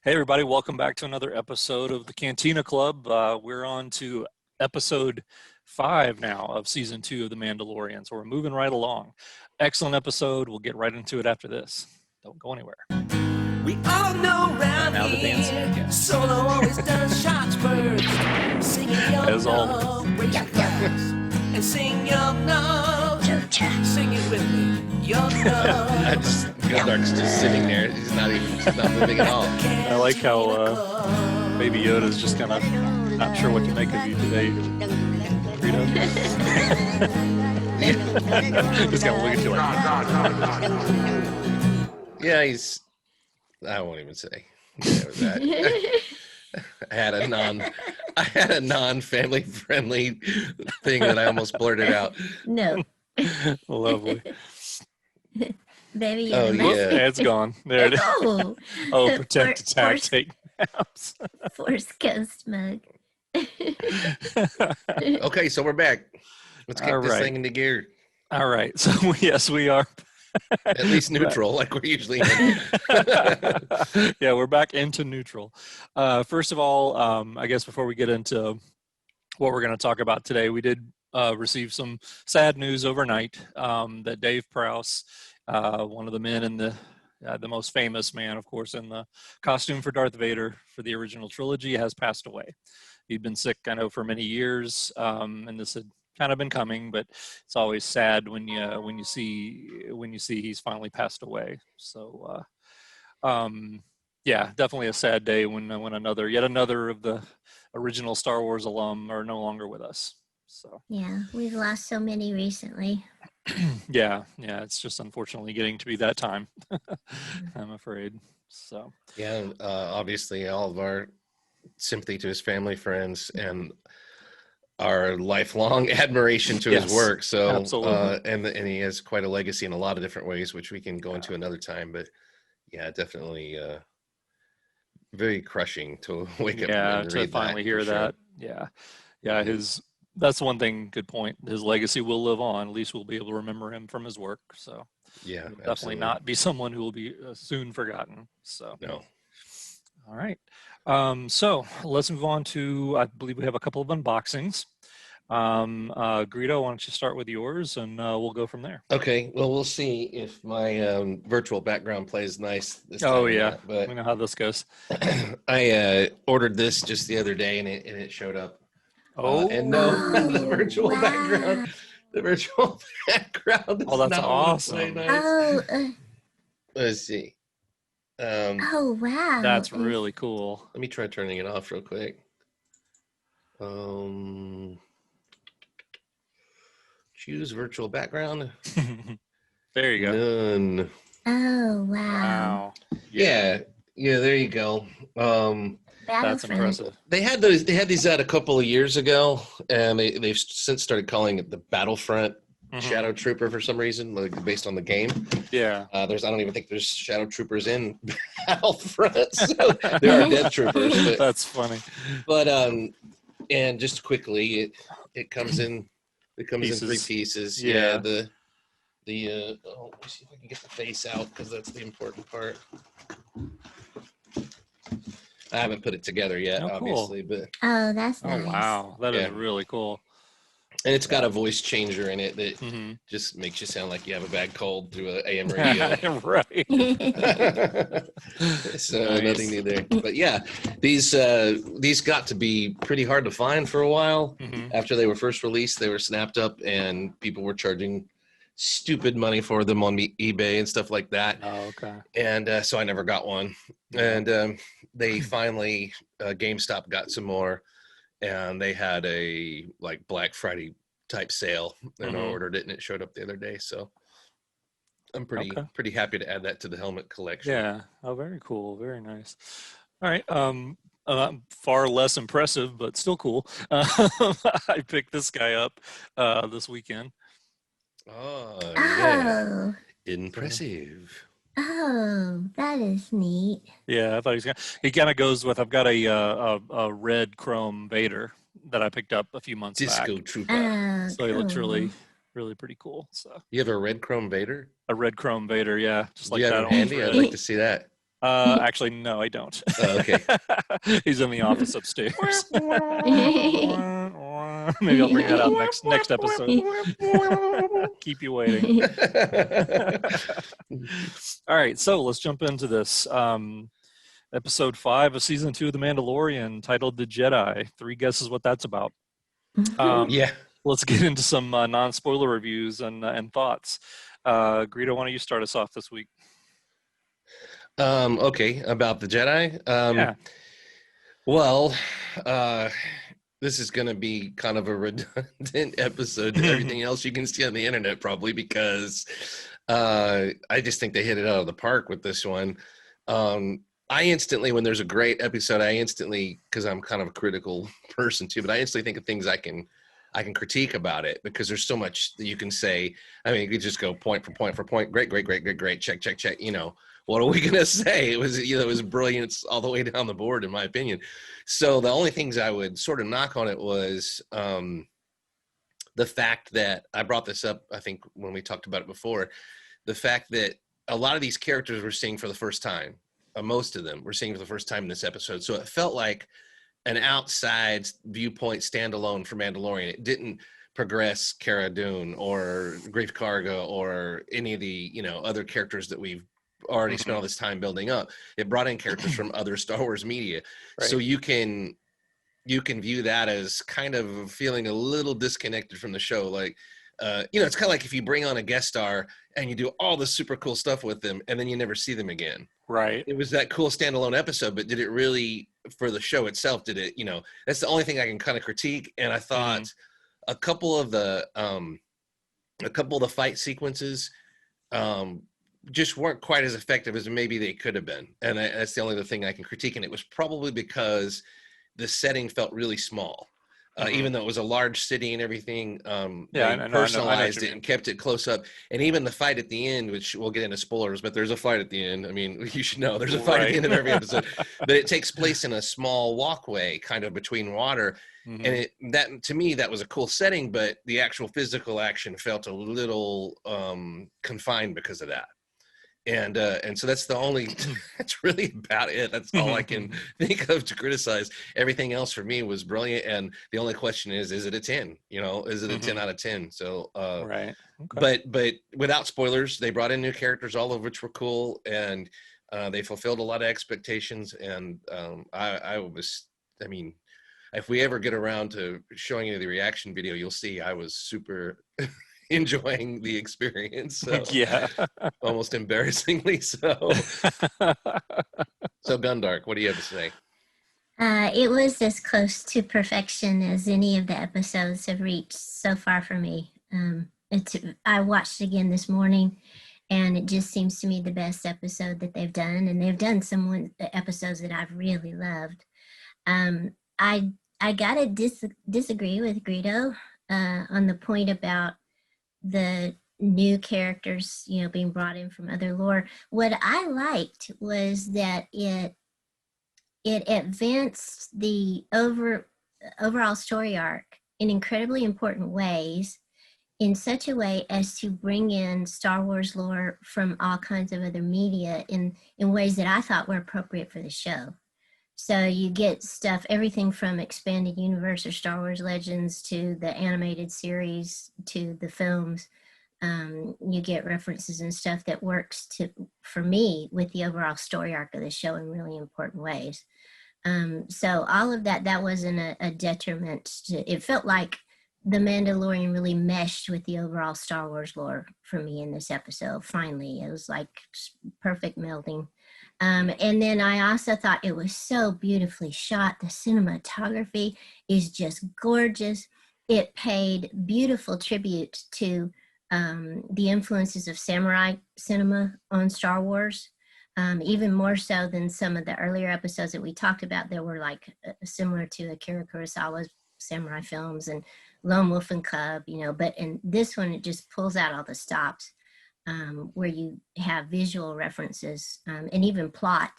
Hey, everybody, welcome back to another episode of the Cantina Club. We're on to episode 5 now of season 2 of The Mandalorian, so we're moving right along. Excellent episode. We'll get right into it after this. Don't go anywhere. We all know around Now the dancing here, begins. Solo always does shots first. Singing young As always. love, raise your glass and sing young love. Sing it with me, young love. Gundark's just sitting there. He's not moving at all. I like how Baby Yoda's just kind of not sure what to make of you today, Greedo. Just kind of looking at you like, Yeah, I won't even say. Yeah, that. I had a non-family friendly thing that I almost blurted out. No. lovely. Baby, Oh, you're yeah. Yeah, it's gone. There it is. Oh, Oh, protect, attack, Force- take naps. Force Ghost mug. Okay, so we're back. Let's kick All this right. thing into gear. All right. So, yes, we are. At least neutral, like we're usually in. Yeah, we're back into neutral. First of all, I guess before we get into what we're going to talk about today, we did receive some sad news overnight that Dave Prowse, one of the men in the most famous man, of course, in the costume for Darth Vader for the original trilogy, has passed away. He'd been sick, I know, for many years, and this had kind of been coming, but it's always sad when you see he's finally passed away. So yeah, definitely a sad day when yet another of the original Star Wars alum are no longer with us. So Yeah, we've lost so many recently. yeah, it's just unfortunately getting to be that time. I'm afraid. So Yeah, obviously all of our sympathy to his family, friends, and our lifelong admiration to Yes, his work. So, absolutely. and he has quite a legacy in a lot of different ways, which we can go into another time. But yeah, definitely very crushing to wake up and to read finally that, hear for sure. that. Yeah, that's one thing. Good point. His legacy will live on. At least we'll be able to remember him from his work. So Yeah, he'll definitely absolutely. not be someone who will be soon forgotten. So No. All right. So let's move on to, I believe we have a couple of unboxings. Greedo, why don't you start with yours and we'll go from there. Okay, well, we'll see if my virtual background plays nice this time. Oh or yeah, not, but we know how this goes. I ordered this just the other day, and it showed up. Oh, And no, the Oh, virtual wow. background. The virtual background. Is Oh, that's not what it's playing awesome. nice. Let's see. Oh, wow. that's It's- really cool. Let me try turning it off real quick. Choose virtual background. There you go. None. Oh, wow. Wow. Yeah, there you go. That's Battlefront. impressive. They had these out a couple of years ago, and they've since started calling it the Battlefront Mhm. Shadow Trooper for some reason, like based on the game. Yeah. I don't even think there's Shadow Troopers in Battlefront. So there are Death Troopers, That's funny. but and just quickly, it comes in in 3 Pieces. pieces. Yeah. Let me see if I can get the face out, because that's the important part. I haven't put it together yet, Oh, cool. obviously, but Oh, that's Oh nice. wow, that is Yeah. really cool. and it's got a voice changer in it that Mhm. just makes you sound like you have a bad cold through an AM radio. Right. So Nice. nothing new there. But yeah, these got to be pretty hard to find for a while. Mhm. After they were first released, they were snapped up, and people were charging stupid money for them on eBay and stuff like that. Oh, okay. And so I never got one. And they finally, GameStop got some more, and they had a like Black Friday type sale, and I Mhm. ordered it, and it showed up the other day. So I'm pretty Okay. happy to add that to the helmet collection. Yeah. Oh, very cool. Very nice. All right. Far less impressive, but still cool. I picked this guy up this weekend. Oh, yeah. Oh, Impressive. oh, that is neat. Yeah, I thought he kind of goes with. I've got a red chrome Vader that I picked up a few months Disco back. Trooper. Oh, So he looks really, cool. really pretty cool. So You have a red chrome Vader? a red chrome Vader, yeah, just Do like you have that. it Almost handy? I'd red. like to see that. Actually, no, I don't. Oh, okay. He's in the office upstairs. Maybe I'll bring that out next episode. Keep you waiting. All right, so let's jump into this. Episode 5 of season 2 of The Mandalorian, titled The Jedi. 3 guesses what that's about. Yeah. Let's get into some non-spoiler reviews and thoughts. Greedo, why don't you start us off this week? Okay, about the Jedi. Yeah. Well, this is going to be kind of a redundant episode to everything else you can see on the internet, probably, because I just think they hit it out of the park with this one. I instantly, when there's a great episode, because I'm kind of a critical person too, but I instantly think of things I can critique about it, because there's so much that you can say. I mean, you could just go point for point for point. Great, check. What are we going to say? It was brilliance all the way down the board, in my opinion. So the only things I would sort of knock on it was the fact that I brought this up, I think, when we talked about it before, the fact that a lot of these characters we're seeing for the first time, most of them we're seeing for the first time in this episode. So it felt like an outside viewpoint standalone for Mandalorian. It didn't progress Cara Dune or Grief Karga or any of the, other characters that we've already spent all this time building up. It brought in characters from other Star Wars media. Right. So you can view that as kind of feeling a little disconnected from the show. Like, it's kind of like if you bring on a guest star and you do all the super cool stuff with them and then you never see them again. Right. It was that cool standalone episode, but did it really, for the show itself, did it, that's the only thing I can kind of critique. And I thought a couple of the fight sequences just weren't quite as effective as maybe they could have been. And that's the only other thing I can critique. And it was probably because the setting felt really small. Even though it was a large city and everything, they personalized it and kept it close up. And even the fight at the end, which we'll get into spoilers, but there's a fight at the end. I mean, you should know there's a fight at the end of every episode, but it takes place in a small walkway kind of between water. And that, to me, that was a cool setting, but the actual physical action felt a little confined because of that. And so that's the only, that's really about it. That's all I can think of to criticize. Everything else for me was brilliant. And the only question is it a 10? Is it a 10 out of 10? So, right. Okay. But without spoilers, they brought in new characters, all of which were cool. And they fulfilled a lot of expectations. And if we ever get around to showing you the reaction video, you'll see I was super enjoying the experience. So, yeah. Almost embarrassingly so. So Gundark, what do you have to say? It was as close to perfection as any of the episodes have reached so far for me. I watched it again this morning, and it just seems to me the best episode that they've done, and they've done some episodes that I've really loved. I gotta disagree with Greedo on the point about the new characters, being brought in from other lore. What I liked was that it advanced the overall story arc in incredibly important ways, in such a way as to bring in Star Wars lore from all kinds of other media in ways that I thought were appropriate for the show. So you get stuff, everything from expanded universe or Star Wars Legends to the animated series to the films. You get references and stuff that works for me with the overall story arc of the show in really important ways. So all of that wasn't a detriment. It felt like The Mandalorian really meshed with the overall Star Wars lore for me in this episode. Finally, it was like perfect melding. And then I also thought it was so beautifully shot. The cinematography is just gorgeous. It paid beautiful tribute to the influences of samurai cinema on Star Wars, even more so than some of the earlier episodes that we talked about that were like similar to Akira Kurosawa's samurai films and Lone Wolf and Cub, but in this one, it just pulls out all the stops. Where you have visual references and even plot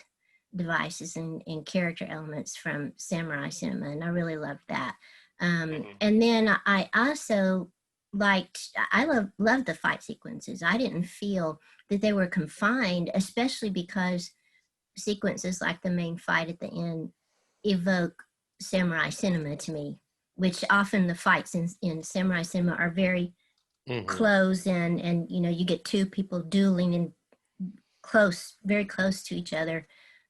devices and character elements from samurai cinema, and I really loved that. And then I also loved the fight sequences. I didn't feel that they were confined, especially because sequences like the main fight at the end evoke samurai cinema to me, which often the fights in samurai cinema are very close, and you get two people dueling and very close to each other.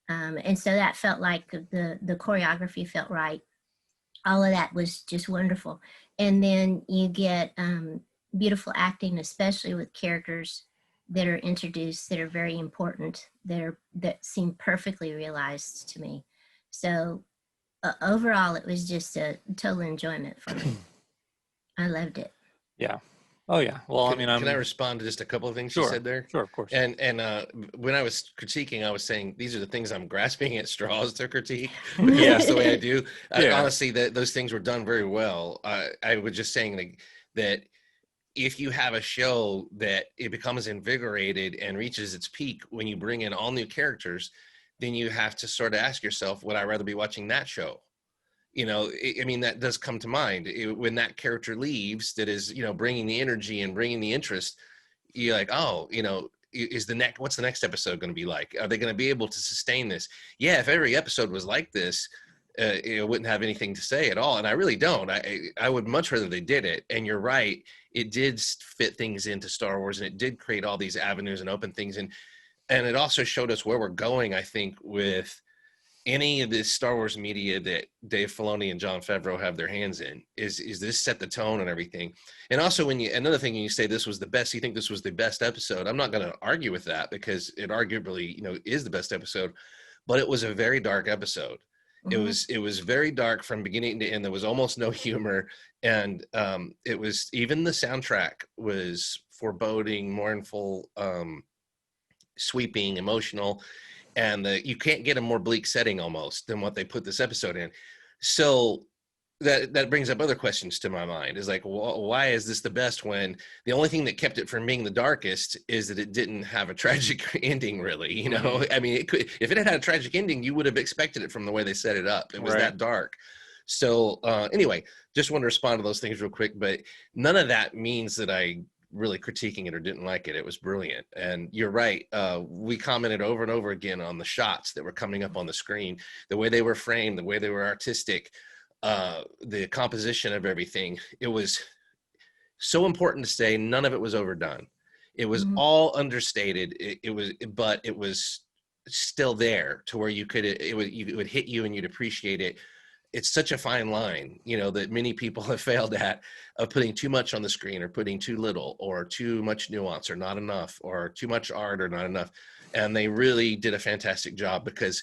And so that felt like the choreography felt right. All of that was just wonderful. And then you get beautiful acting, especially with characters that are introduced that are very important, that seem perfectly realized to me. So overall, it was just a total enjoyment for me. I loved it. Yeah. Oh yeah. Well, Can I respond to just a couple of things you said there? Sure, of course. And when I was critiquing, I was saying these are the things I'm grasping at straws to critique. That's the way I do. Honestly, those things were done very well. I was just saying that if you have a show that it becomes invigorated and reaches its peak when you bring in all new characters, then you have to sort of ask yourself, would I rather be watching that show? I mean, that does come to mind when that character leaves, that is, bringing the energy and bringing the interest. You're like, oh, what's the next episode going to be like? Are they going to be able to sustain this? Yeah. If every episode was like this, it wouldn't have anything to say at all. And I really don't. I would much rather they did it. And you're right. It did fit things into Star Wars, and it did create all these avenues and open things. And it also showed us where we're going, I think, with any of this Star Wars media that Dave Filoni and Jon Favreau have their hands in. Is this set the tone and everything? And also, another thing, when you say this was the best, you think this was the best episode, I'm not going to argue with that, because it arguably, is the best episode, but it was a very dark episode. Mm-hmm. It was very dark from beginning to end. There was almost no humor. And it was, even the soundtrack was foreboding, mournful, sweeping, emotional. And you can't get a more bleak setting almost than what they put this episode in. So that brings up other questions to my mind. Is like, why is this the best when the only thing that kept it from being the darkest is that it didn't have a tragic ending, really? I mean, if it had a tragic ending, you would have expected it from the way they set it up. It was that dark. So anyway, just want to respond to those things real quick. But none of that means that I really critiquing it or didn't like it. It was brilliant. And you're right. We commented over and over again on the shots that were coming up on the screen, the way they were framed, the way they were artistic, the composition of everything. It was so important to say none of it was overdone. It was all understated. But it was still there to where it would hit you and you'd appreciate it. It's such a fine line, that many people have failed at, of putting too much on the screen or putting too little, or too much nuance or not enough, or too much art or not enough. And they really did a fantastic job, because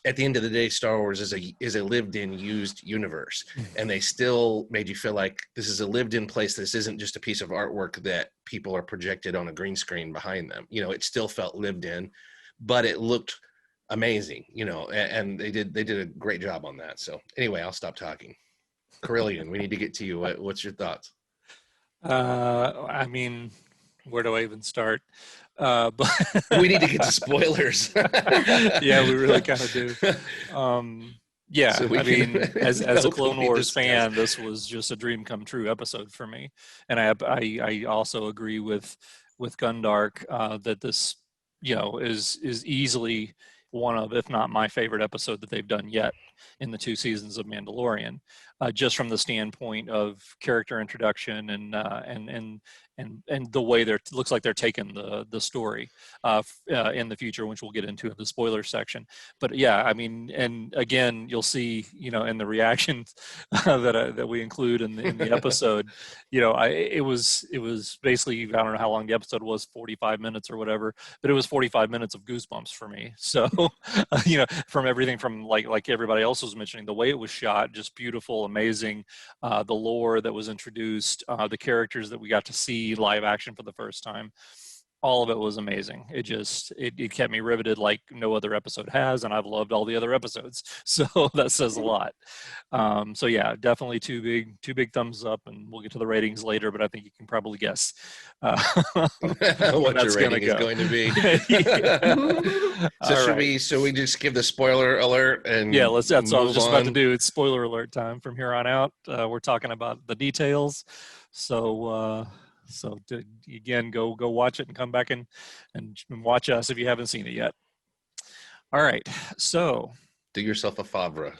at the end of the day, Star Wars is a lived in, used universe. And they still made you feel like this is a lived in place. This isn't just a piece of artwork that people are projected on a green screen behind them. It still felt lived in, but it looked amazing, and they did a great job on that. So anyway, I'll stop talking. Corellian, we need to get to you. What's your thoughts? I mean, where do I even start? But we need to get to spoilers. Yeah, we really kind of do. Yeah, so as a Clone Wars fan, this was just a dream come true episode for me. And I also agree with Gundark that this, is easily one of, if not my favorite episode that they've done yet in the 2 seasons of Mandalorian, just from the standpoint of character introduction and the way looks like they're taking the story in the future, which we'll get into in the spoiler section. But yeah, I mean, and again, you'll see, in the reactions that we include in the episode, it was basically, I don't know how long the episode was, 45 minutes or whatever, but it was 45 minutes of goosebumps for me. So, from everything from like everybody else was mentioning, the way it was shot, just beautiful, amazing, the lore that was introduced, the characters that we got to see live action for the first time, all of it was amazing. It kept me riveted like no other episode has, and I've loved all the other episodes, so that says a lot. So yeah, definitely two big thumbs up, and we'll get to the ratings later, but I think you can probably guess what your rating is going to be. So we just give the spoiler alert and that's what I was just about to do. It's spoiler alert time from here on out. We're talking about the details, so again, go watch it and come back and watch us if you haven't seen it yet. All right. So Do yourself a favre.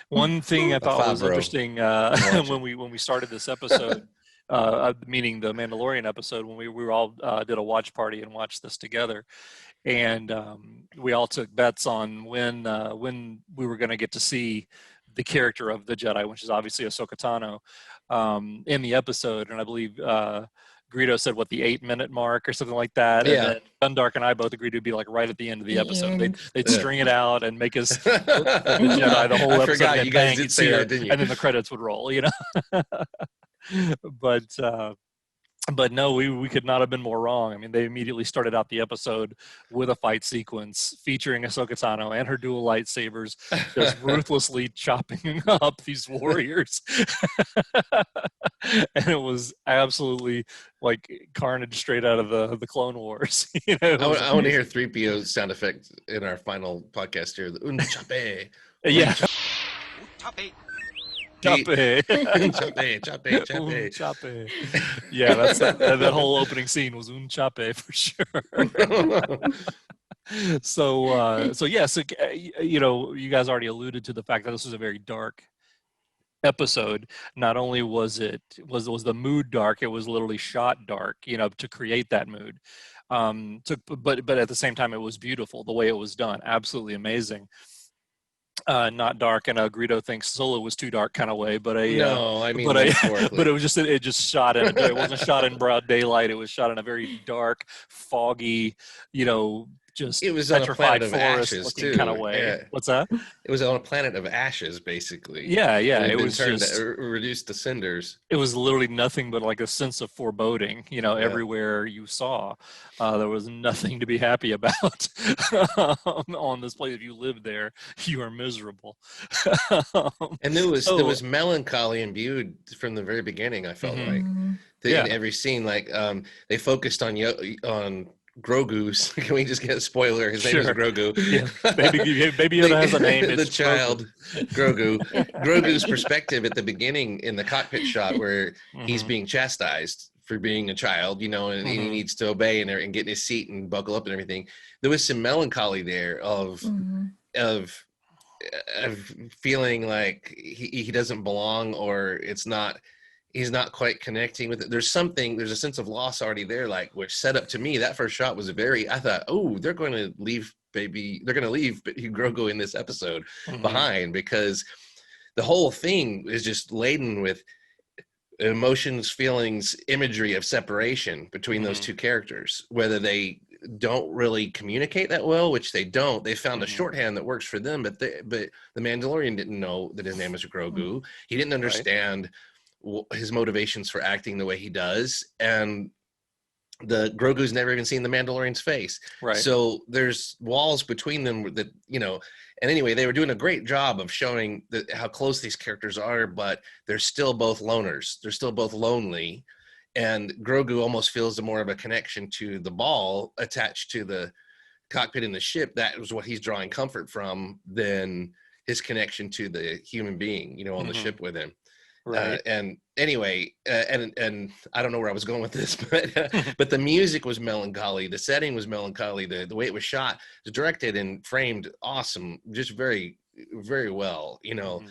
one thing I thought was Favreau. interesting Watch when we started this episode, meaning the Mandalorian episode, when we were all did a watch party and watched this together, and we all took bets on when we were going to get to see the character of the Jedi, which is obviously Ahsoka Tano, in the episode. And I believe Greedo said the 8-minute mark or something like that, and Yeah. then Gundark and I both agreed to be like right at the end of the The episode. end. They'd Yeah. string it out and make us look for the Jedi the whole I episode. forgot And you then guys bang, did you'd say see her, that, didn't you? and then the credits would roll. But no, we could not have been more wrong. I mean, they immediately started out the episode with a fight sequence featuring Ahsoka Tano and her dual lightsabers, just ruthlessly chopping up these warriors. And it was absolutely like carnage straight out of the Clone Wars. It was I want to amazing. hear 3PO's sound effect in our final podcast here. The Unchape. Yeah. Chape. Chape. Chape, chape, Un chape. chape. Yeah, that's that whole opening scene was un chape for sure. So you guys already alluded to the fact that this was a very dark episode. Not only was the mood dark, it was literally shot dark, to create that mood. But at the same time, it was beautiful the way it was done. Absolutely amazing. Not dark in a Greedo thinks Solo was too dark kind of way, but No, I mean but metaphorically. it was just it just shot in it wasn't shot in broad daylight. It was shot in a very dark, foggy, just It was on a petrified planet of forest ashes, looking too. kind of way. Yeah. What's that? It was on a planet of ashes, basically. Yeah, It it been was turned just reduced to cinders. it was literally nothing but like a sense of foreboding, everywhere you saw. There was nothing to be happy about on this place. If you lived there, you are miserable. And there was So- melancholy imbued from the very beginning. I felt Mhm. like Mhm. Yeah. in every scene, like they focused on Grogu's. Can we just get a spoiler? His name is Sure. Grogu. Yeah, baby Yoda has a name. The It's child, Grogu. Grogu's perspective at the beginning in the cockpit shot where he's Mhm. being chastised for being a child, and he Mhm. needs to obey and get in his seat and buckle up and everything. There was some melancholy there of Mhm. of feeling like he doesn't belong, or he's not quite connecting with it. There's a sense of loss already there, like, which set up to me that first shot was I thought, oh, they're going to leave Grogu in this episode Mhm. behind, because the whole thing is just laden with emotions, feelings, imagery of separation between those Mhm. two characters, whether they don't really communicate that well, which they don't. They found a Mhm. shorthand that works for them, but the Mandalorian didn't know that his name was Grogu. He didn't understand his motivations for acting the way he does, and the Grogu's never even seen the Mandalorian's face. Right. So there's walls between them that, and anyway, they were doing a great job of showing how close these characters are, but they're still both loners. They're still both lonely. And Grogu almost feels more of a connection to the ball attached to the cockpit in the ship. That was what he's drawing comfort from, than his connection to the human being, on the Mhm. ship with him. Right. And anyway, and I don't know where I was going with this, but the music was melancholy. The setting was melancholy. The way it was shot, was directed and framed, awesome, just very, very well. Mhm.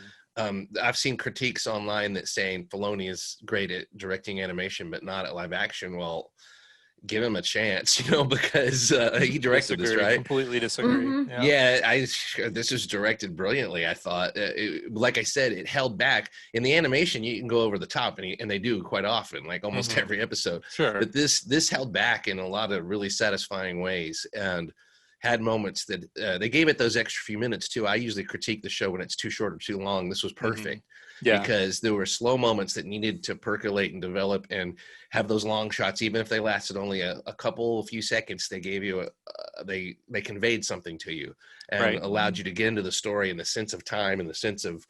I've seen critiques online that saying Filoni is great at directing animation, but not at live action. Well, give him a chance, because he directed this, Disagree. right? Completely disagree. Mhm. Yeah, this was directed brilliantly. I thought, like I said, it held back. In the animation, you can go over the top, and they do quite often, like almost Mhm. every episode. Sure. But this held back in a lot of really satisfying ways, and had moments that they gave it those extra few minutes too. I usually critique the show when it's too short or too long. This was perfect. Yeah. Because there were slow moments that needed to percolate and develop, and have those long shots, even if they lasted only a few seconds. They gave you they conveyed something to you, and Right. allowed you to get into the story and the sense of time and the sense of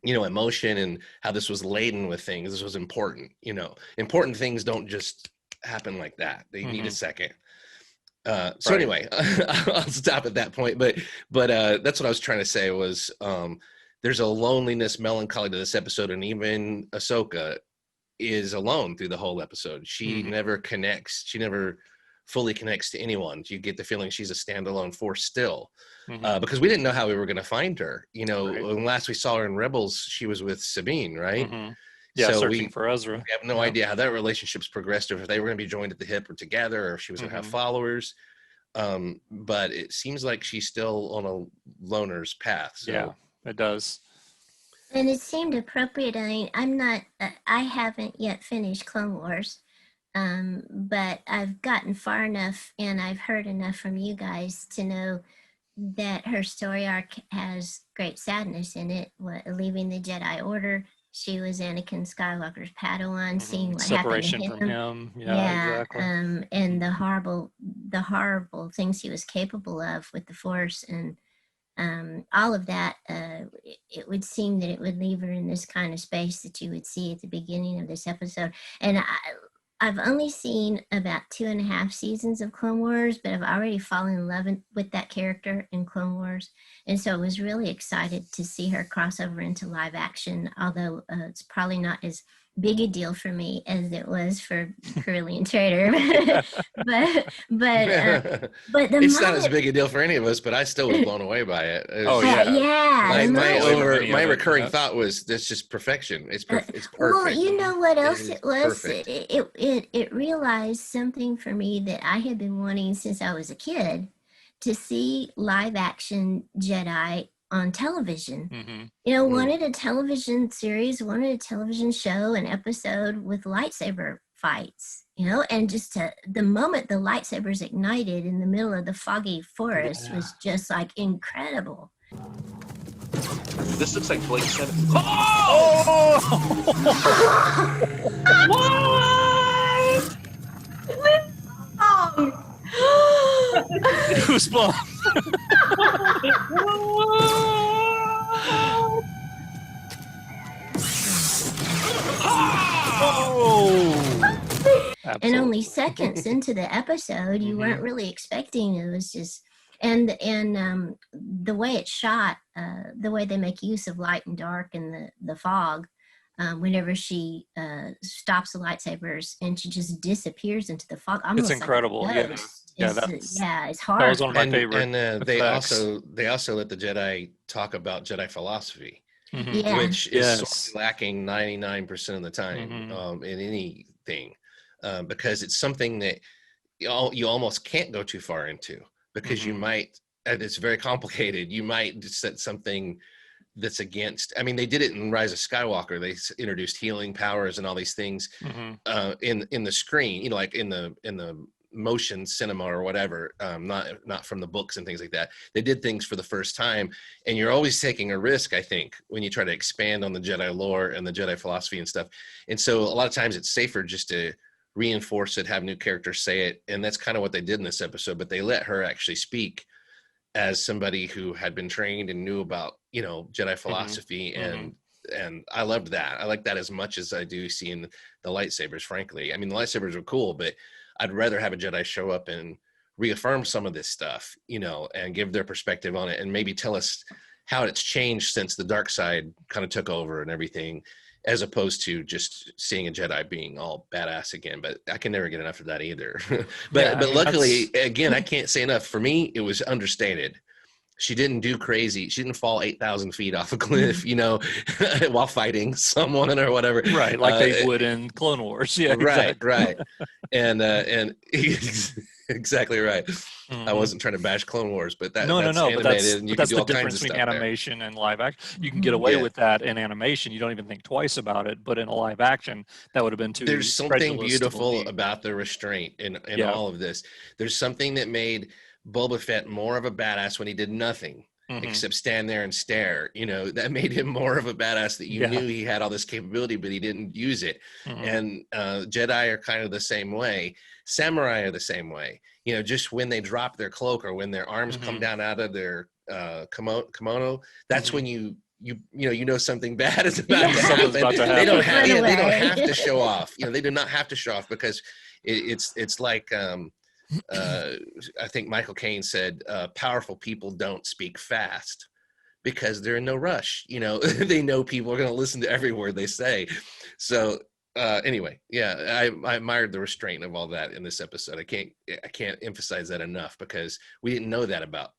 emotion, and how this was laden with things. This was important. Important things don't just happen like that. They need a Mhm. second. Right. Anyway, I'll stop at that point. But that's what I was trying to say was, there's a loneliness, melancholy to this episode, and even Ahsoka is alone through the whole episode. She Mhm. never connects. She never fully connects to anyone. You get the feeling she's a standalone force still, Mhm. because we didn't know how we were going to find her. You know, Right. when last we saw her in Rebels, she was with Sabine, right? Mhm. Yeah, So searching we for Ezra. have no Yeah. idea how that relationship's progressed, or if they were going to be joined at the hip or together, or if she was going to have Mhm. followers. But it seems like she's still on a loner's path. So Yeah, it does. And it seemed appropriate. I mean, I haven't yet finished Clone Wars, but I've gotten far enough and I've heard enough from you guys to know that her story arc has great sadness in it. Leaving the Jedi Order, she was Anakin Skywalker's Padawan, seeing what happened to Separation from him. him. Yeah, Yeah, exactly. and the horrible things he was capable of with the Force, and all of that. It would seem that it would leave her in this kind of space that you would see at the beginning of this episode. And I've only seen about 2.5 seasons of Clone Wars, but I've already fallen in love with that character in Clone Wars. And so I was really excited to see her cross over into live action, although it's probably not as big a deal for me as it was for Corellian Traitor. But the it's not as moment, big a deal for any of us, but I still was blown away by it. It was Oh, just- yeah. yeah, the my moment- my recurring thought was that's just perfection. It's it's perfect. Well, you know what else is it was? perfect. It realized something for me that I had been wanting since I was a kid, to see live action Jedi on television. Mhm. You know, Mm. wanted a television series, wanted a television show, an episode with lightsaber fights, you know, and just the moment the lightsabers ignited in the middle of the foggy forest Yeah. was just like incredible. This looks like Blake Seven. It was blown. Oh! And only Absolutely. seconds into the episode, you weren't really expecting it. Was just and the way it's shot, the way they make use of light and dark and the fog, whenever she stops the lightsabers and she just disappears into the fog, almost like a incredible, yeah. ghost. Yeah, It's that hard. was one of my favorite And they effects. also let the Jedi talk about Jedi philosophy, Mhm. Yeah. which is Yes. sorely lacking 99% of the time Mhm. in anything, because it's something that you almost can't go too far into, because you Mhm. might, and it's very complicated. You might set something that's against. I mean, they did it in Rise of Skywalker. They introduced healing powers and all these things Mhm. in the screen. You know, like in the motion cinema or whatever, not from the books and things like that. They did things for the first time, and you're always taking a risk, I think, when you try to expand on the Jedi lore and the Jedi philosophy and stuff. And so a lot of times it's safer just to reinforce it, have new characters say it, and that's kind of what they did in this episode. But they let her actually speak as somebody who had been trained and knew about, you know, Jedi philosophy. And I loved that. I like that as much as I do seeing the lightsabers, frankly. I mean, the lightsabers are cool, but I'd rather have a Jedi show up and reaffirm some of this stuff, you know, and give their perspective on it, and maybe tell us how it's changed since the dark side kind of took over and everything, as opposed to just seeing a Jedi being all badass again. But I can never get enough of that either. But Yeah, I mean, luckily, again, I can't say enough. For me, it was understated. She didn't do crazy. She didn't fall 8,000 feet off a cliff, you know, while fighting someone or whatever. Right, like they would in Clone Wars. Yeah, Right, exactly. right. And exactly right. I Mhm. wasn't trying to bash Clone Wars, but that's But animated, that's and you but can that's do the all kinds difference of between stuff there. animation and live action. You can get away Yeah. with that in animation. You don't even think twice about it. But in a live action, that would have been too. There's something credulous to beautiful believe. about the restraint in Yeah. all of this. There's something that made Boba Fett more of a badass when he did nothing Mhm. except stand there and stare. You know, that made him more of a badass, that you Yeah. knew he had all this capability, but he didn't use it. Mhm. And Jedi are kind of the same way. Samurai are the same way. You know, just when they drop their cloak or when their arms come Mhm. down out of their kimono, that's Mhm. when you know something bad is about Yeah. to Something's happen. about to They don't happen. have Run they don't away. have to show off. You know, they do not have to show off, because it's like I think Michael Caine said, powerful people don't speak fast because they're in no rush. You know, they know people are going to listen to every word they say. So Anyway, yeah, I admired the restraint of all that in this episode. I can't emphasize that enough because we didn't know that about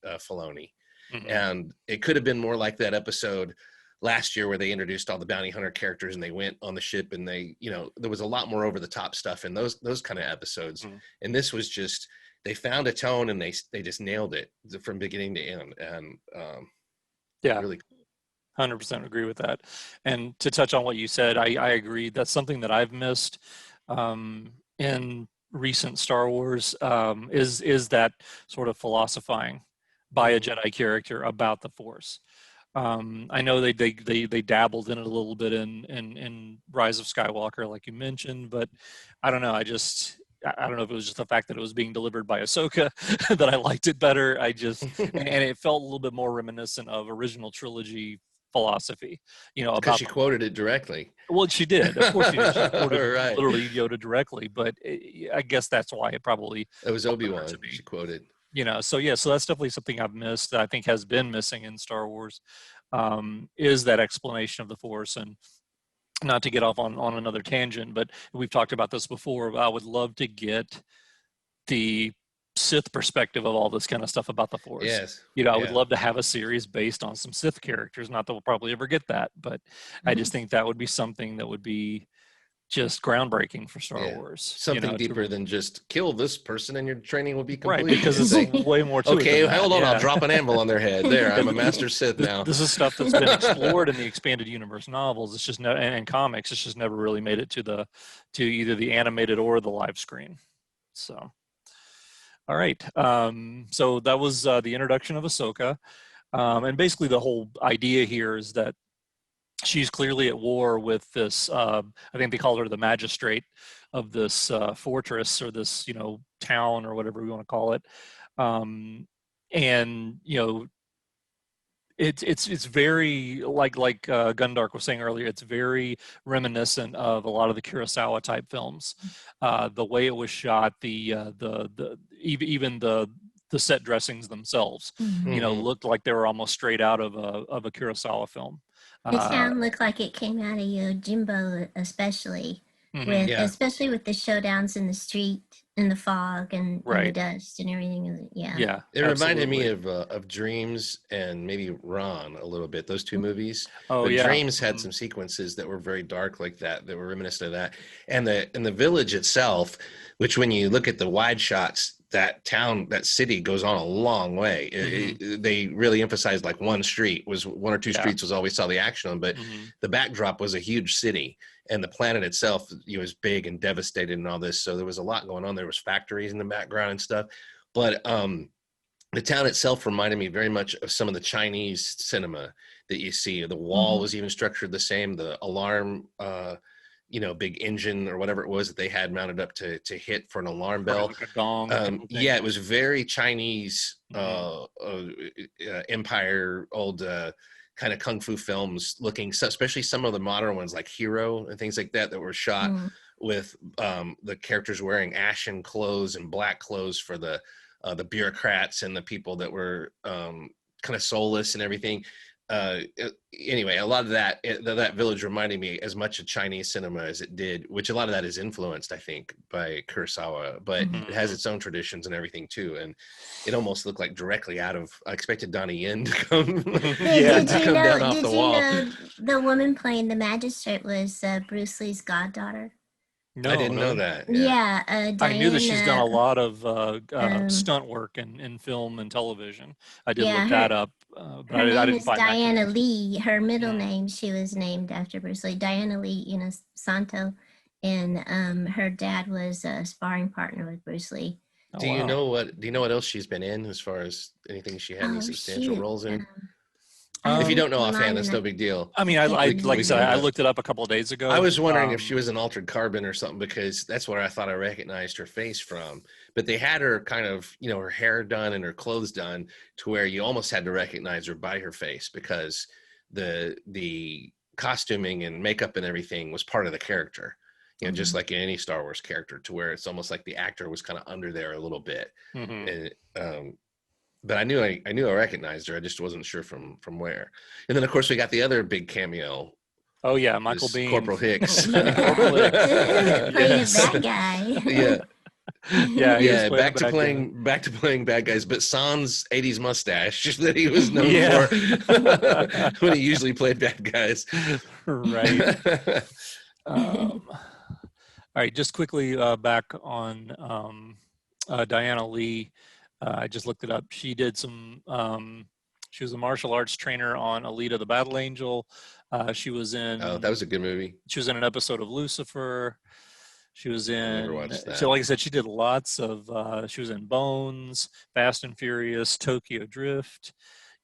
Filoni. Mhm. And it could have been more like that episode last year where they introduced all the bounty hunter characters and they went on the ship and they, there was a lot more over the top stuff in those kind of episodes. Mhm. And this was just, they found a tone and they just nailed it from beginning to end. And Yeah. really 100% agree with that. And to touch on what you said, I agree. That's something that I've missed in recent Star Wars is that sort of philosophizing by a Jedi character about the Force. I know they dabbled in it a little bit in Rise of Skywalker, like you mentioned, but I don't know. I don't know if it was just the fact that it was being delivered by Ahsoka that I liked it better. And it felt a little bit more reminiscent of original trilogy philosophy, because about she quoted it directly. well, she did. Of course she did. She quoted Right. literally Yoda directly, but I guess that's why it probably It was felt better Obi-Wan to me. she quoted. So that's definitely something I've missed that I think has been missing in Star Wars, is that explanation of the Force. And not to get off on another tangent, but we've talked about this before. I would love to get the Sith perspective of all this kind of stuff about the Force. Yes. I would love to have a series based on some Sith characters. Not that we'll probably ever get that, but I just think that would be something that would be just groundbreaking for Star Wars. Something deeper than just kill this person and your training will be complete. Right, because it's way more to it. Okay, than that. hold on, I'll drop an anvil on their head. There, I'm a master Sith now. This is stuff that's been explored in the expanded universe novels. It's just and comics. It's just never really made it to either the animated or the live screen. So, all right. So that was the introduction of Ahsoka, and basically the whole idea here is that she's clearly at war with this, I think they called her the magistrate of this fortress or this, town or whatever we want to call it. And, it's very like Gundark was saying earlier, it's very reminiscent of a lot of the Kurosawa type films. The way it was shot, even the set dressings themselves, looked like they were almost straight out of a Kurosawa film. The town looked like it came out of Yojimbo, especially especially with the showdowns in the street, in the fog, and the dust and everything. Yeah. It reminded me of Dreams and maybe Ron a little bit. Those two movies. Oh, but yeah. Dreams had some sequences that were very dark like that were reminiscent of that. And the village itself, which when you look at the wide shots, that town, that city goes on a long way. They really emphasized like one or two streets was all we saw the action on, but the backdrop was a huge city, and the planet itself was big and devastated and all this. So there was a lot going on. There was factories in the background and stuff, but the town itself reminded me very much of some of the Chinese cinema that you see. The wall was even structured the same. The alarm, big engine or whatever it was that they had mounted up to hit for an alarm bell. Like a gong. It was very Chinese empire, old kind of kung fu films looking, especially some of the modern ones like Hero and things like that were shot with the characters wearing ashen clothes and black clothes for the bureaucrats and the people that were kind of soulless and everything. Anyway, a lot of that village reminded me as much of Chinese cinema as it did, which a lot of that is influenced, I think, by Kurosawa, but it has its own traditions and everything too. And it almost looked like directly out of, I expected Donnie Yen to come, Did you down off the wall. know the woman playing the magistrate was Bruce Lee's goddaughter? No, I didn't know that. Yeah, I knew that she's done a lot of stunt work in film and television. I did look that up, but her I name didn't is find Diana that. Lee. Her middle name, she was named after Bruce Lee. Diana Lee, Santo, and her dad was a sparring partner with Bruce Lee. Oh, Do you know what else she's been in as far as anything she had any substantial roles in? If you don't know offhand, that's no big deal. I mean, like I said, I looked it up a couple of days ago. I was wondering if she was an altered carbon or something, because that's where I thought I recognized her face from. But they had her kind of, her hair done and her clothes done to where you almost had to recognize her by her face, because the costuming and makeup and everything was part of the character. Just like in any Star Wars character, to where it's almost like the actor was kind of under there a little bit. And, but I knew I recognized her. I just wasn't sure from where. And then of course we got the other big cameo Oh yeah, Michael was Biehn. Corporal Hicks. Playing Yes. a bad guy. Yeah. Yeah, he was Yeah, playing a bad guy. back to playing bad guys, but Sans 80s mustache that he was known Yeah. for when he usually played bad guys. Right. All right, just quickly back on Diana Lee. I just looked it up. She did some. She was a martial arts trainer on Alita: The Battle Angel. She was in. Oh, that was a good movie. She was in an episode of Lucifer. She was never in. watched that. She, like I said, she did lots of. She was in Bones, Fast and Furious, Tokyo Drift,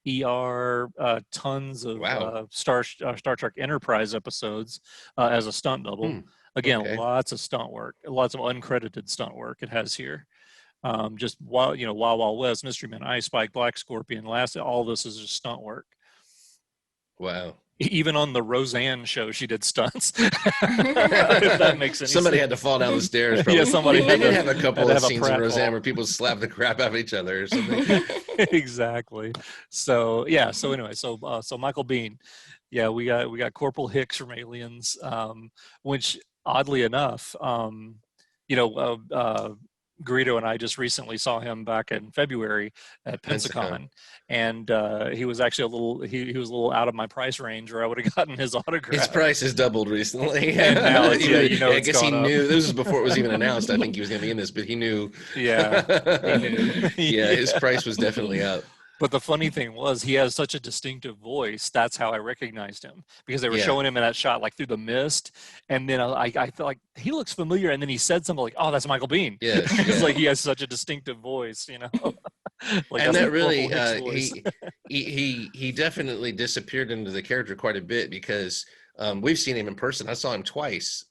ER, tons of Wow. Star Trek Enterprise episodes as a stunt double. Again, okay. lots of stunt work, lots of uncredited stunt work it has here. Just Wild Wild West, Mystery Men, Ice Spike, Black Scorpion. All this is just stunt work. Wow. Even on the Roseanne show, she did stunts. If that makes any Somebody sense. had to fall down the stairs. Probably. Yeah, somebody They had did to have a couple had of to have a scenes in Roseanne pratfall. where people slapped the crap out of each other or something. Exactly. So yeah. So anyway, so Michael Biehn. Yeah, we got Corporal Hicks from Aliens, which oddly enough, Greedo and I just recently saw him back in February at Pensacon, and he was actually he was a little out of my price range where I would have gotten his autograph. His price has doubled recently. And now it's, I guess he gone knew. up. This was before it was even announced. I think he was going to be in this, but he knew. Yeah, he knew. Yeah, his price was definitely up. But the funny thing was, he has such a distinctive voice. That's how I recognized him, because they were showing him in that shot, like through the mist. And then I felt like he looks familiar. And then he said something like, "Oh, that's Michael Biehn." Yeah, It's like he has such a distinctive voice, Like, and that really, Corporal Hicks' voice. he definitely disappeared into the character quite a bit because we've seen him in person. I saw him twice,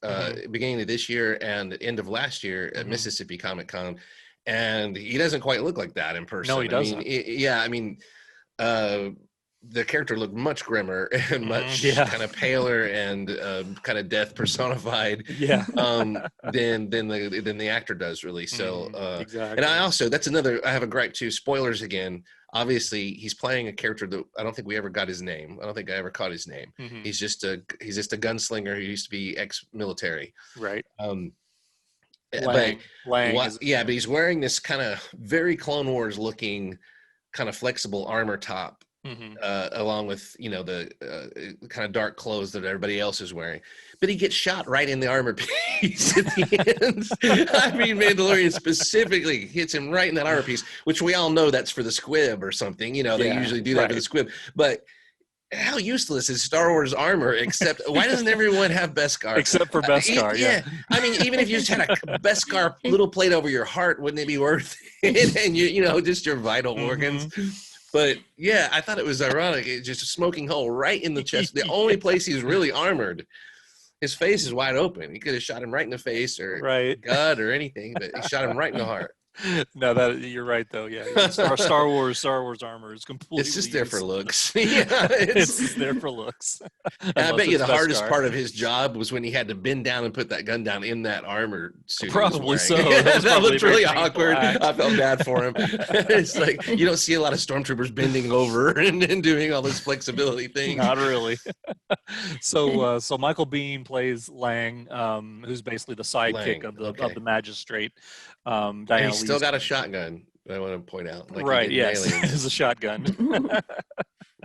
beginning of this year and end of last year at Mississippi Comic Con. And he doesn't quite look like that in person. No, he doesn't. The character looked much grimmer and much kind of paler and kind of death personified than the actor does, really. So exactly. And I have a gripe too. Spoilers again. Obviously, he's playing a character that I don't think we ever got his name. I don't think I ever caught his name. He's just a gunslinger who used to be ex-military. Right. Lang, but he's wearing this kind of very Clone Wars looking kind of flexible armor top, along with the kind of dark clothes that everybody else is wearing. But he gets shot right in the armor piece at the end. I mean, Mandalorian specifically hits him right in that armor piece, which we all know that's for the squib or something. They usually do that for the squib, but. How useless is Star Wars armor? Except why doesn't everyone have Beskar? Except for Beskar, yeah. I mean, even if you just had a Beskar little plate over your heart, wouldn't it be worth it? And just your vital organs. But yeah, I thought it was ironic. It's just a smoking hole right in the chest. The only place he's really armored. His face is wide open. He could have shot him right in the face or gut or anything, but he shot him right in the heart. No, that you're right though. Yeah, Star Wars armor is completely. It's just there for looks. It's just there for looks. I bet you the hardest part of his job was when he had to bend down and put that gun down in that armor suit. Probably so. That looked really awkward. I felt bad for him. It's like you don't see a lot of stormtroopers bending over and doing all this flexibility things. Not really. So Michael Biehn plays Lang, who's basically the sidekick of the magistrate. Diana He's still got a shotgun. I want to point out, yes, it's a shotgun.